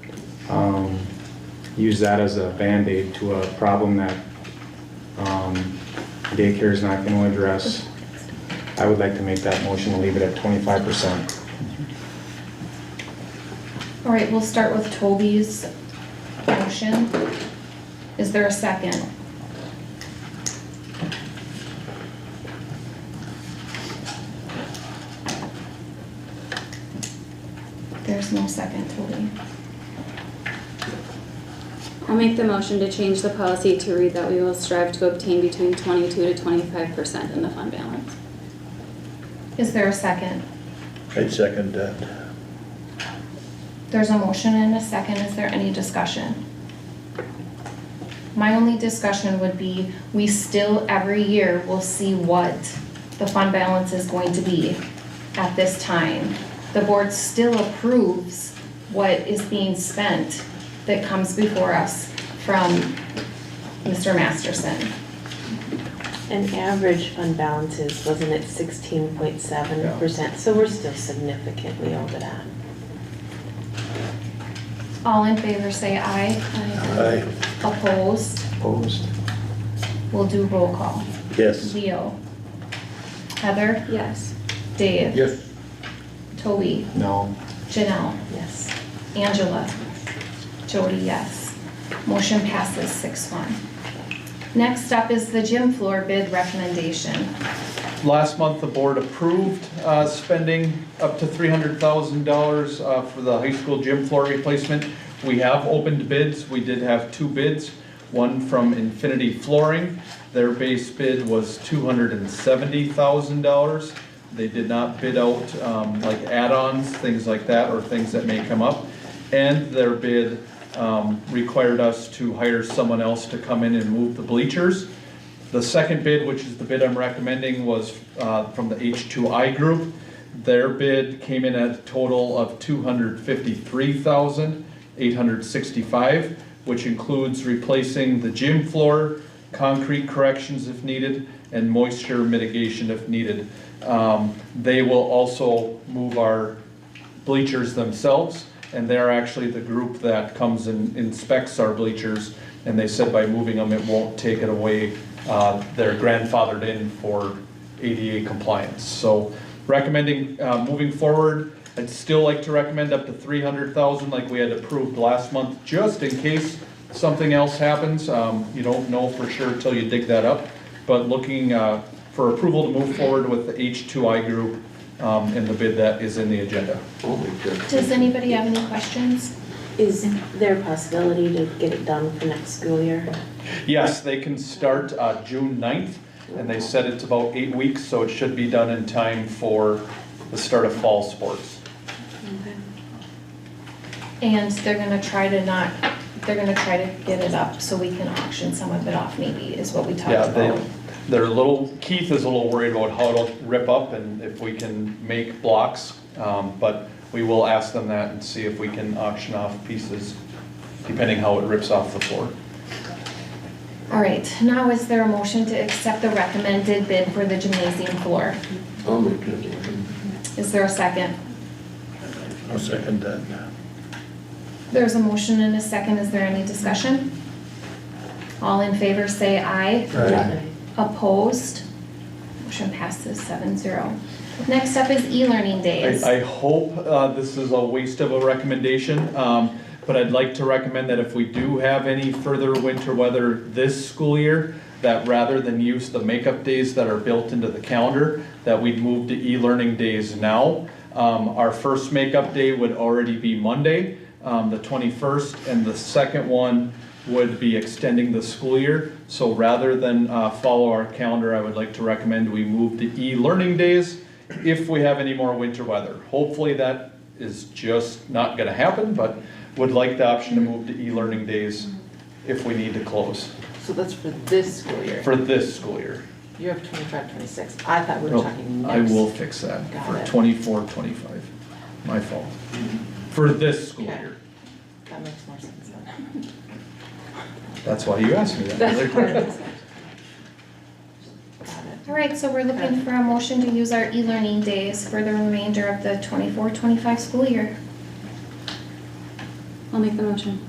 use that as a Band-Aid to a problem that daycare is not going to address. I would like to make that motion and leave it at 25%. All right, we'll start with Toby's motion. Is there a second? There's no second, Toby. I'll make the motion to change the policy to read that we will strive to obtain between 22 to 25% in the fund balance. Is there a second? I'd second that. There's a motion and a second. Is there any discussion? My only discussion would be, we still every year will see what the fund balance is going to be at this time. The board still approves what is being spent that comes before us from Mr. Masterson. And average fund balances, wasn't it 16.7%? So we're still significantly over that. All in favor say aye. Aye. Opposed? Opposed. We'll do roll call. Yes. Leo. Heather? Yes. Dave? Yes. Toby? No. Janelle? Yes. Angela? Jody, yes. Motion passes 6-1. Next up is the gym floor bid recommendation. Last month, the board approved spending up to $300,000 for the high school gym floor replacement. We have opened bids. We did have 2 bids, one from Infinity Flooring. Their base bid was $270,000. They did not bid out like add-ons, things like that, or things that may come up. And their bid required us to hire someone else to come in and move the bleachers. The second bid, which is the bid I'm recommending, was from the H2I group. Their bid came in at a total of $253,865, which includes replacing the gym floor, concrete corrections if needed, and moisture mitigation if needed. They will also move our bleachers themselves, and they're actually the group that comes and inspects our bleachers, and they said by moving them it won't take it away. They're grandfathered in for ADA compliance. So recommending moving forward, I'd still like to recommend up to $300,000 like we had approved last month, just in case something else happens. You don't know for sure until you dig that up, but looking for approval to move forward with the H2I group in the bid that is in the agenda. Does anybody have any questions? Is there a possibility to get it done for next school year? Yes, they can start June 9th, and they said it's about 8 weeks, so it should be done in time for the start of fall sports. Okay. And they're gonna try to get it up so we can auction some of it off maybe, is what we talked about. Keith is a little worried about how it'll rip up and if we can make blocks, but we will ask them that and see if we can auction off pieces, depending how it rips off the floor. All right, now is there a motion to accept the recommended bid for the gymnasium floor? I'll make that motion. Is there a second? I'll second that. There's a motion and a second. Is there any discussion? All in favor say aye. Aye. Opposed? Motion passes 7-0. Next up is e-learning days. I hope this is a waste of a recommendation, but I'd like to recommend that if we do have any further winter weather this school year, that rather than use the makeup days that are built into the calendar, that we'd move to e-learning days now. Our first makeup day would already be Monday, the 21st, and the second one would be extending the school year. So rather than follow our calendar, I would like to recommend we move to e-learning days if we have any more winter weather. Hopefully that is just not gonna happen, but would like the option to move to e-learning days if we need to close. So that's for this school year? For this school year. You have 25, 26. I thought we were No, talking next. I will fix that Got for it. 24, 25. My fault. For this school Okay. year. That makes more sense then. That's why you asked me that. That's part of this. All right, so we're looking for a motion to use our e-learning days for the remainder of the 24-25 school year. I'll make the motion.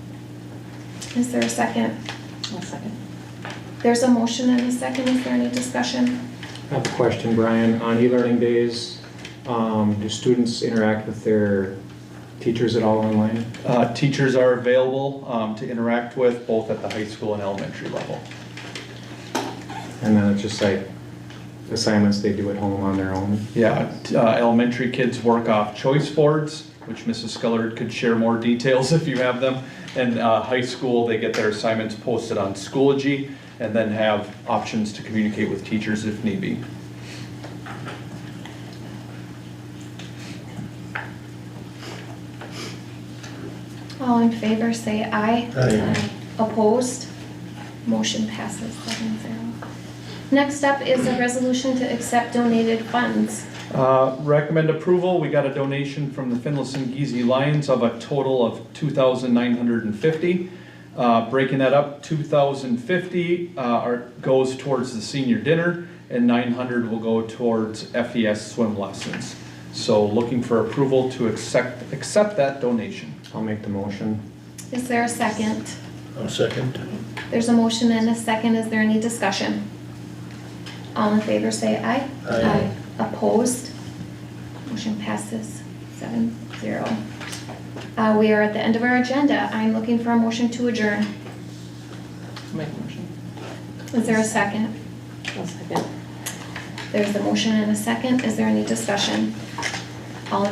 Is there a second? One second. There's a motion and a second. Is there any discussion? I have a question, Brian. On e-learning days, do students interact with their teachers at all online? Teachers are available to interact with both at the high school and elementary level. And then it's just like assignments they do at home on their own? Yeah, elementary kids work off choice boards, which Mrs. Scullard could share more details if you have them. And high school, they get their assignments posted on Schoology and then have options to communicate with teachers if need be. All in favor, say aye. Aye. Opposed? Motion passes 7-0. Next up is a resolution to accept donated funds. Recommend approval. We got a donation from the Finlayson Lions of a total of $2,950. Breaking that up, $2,050 goes towards the senior dinner and $900 will go towards FES swim lessons. So looking for approval to accept that donation. I'll make the motion. Is there a second? A second. There's a motion and a second. Is there any discussion? All in favor say aye. Aye. Opposed? Motion passes 7-0. We are at the end of our agenda. I'm looking for a motion to adjourn. Make a motion. Is there a second? One second. There's a motion and a second. Is there any discussion? All in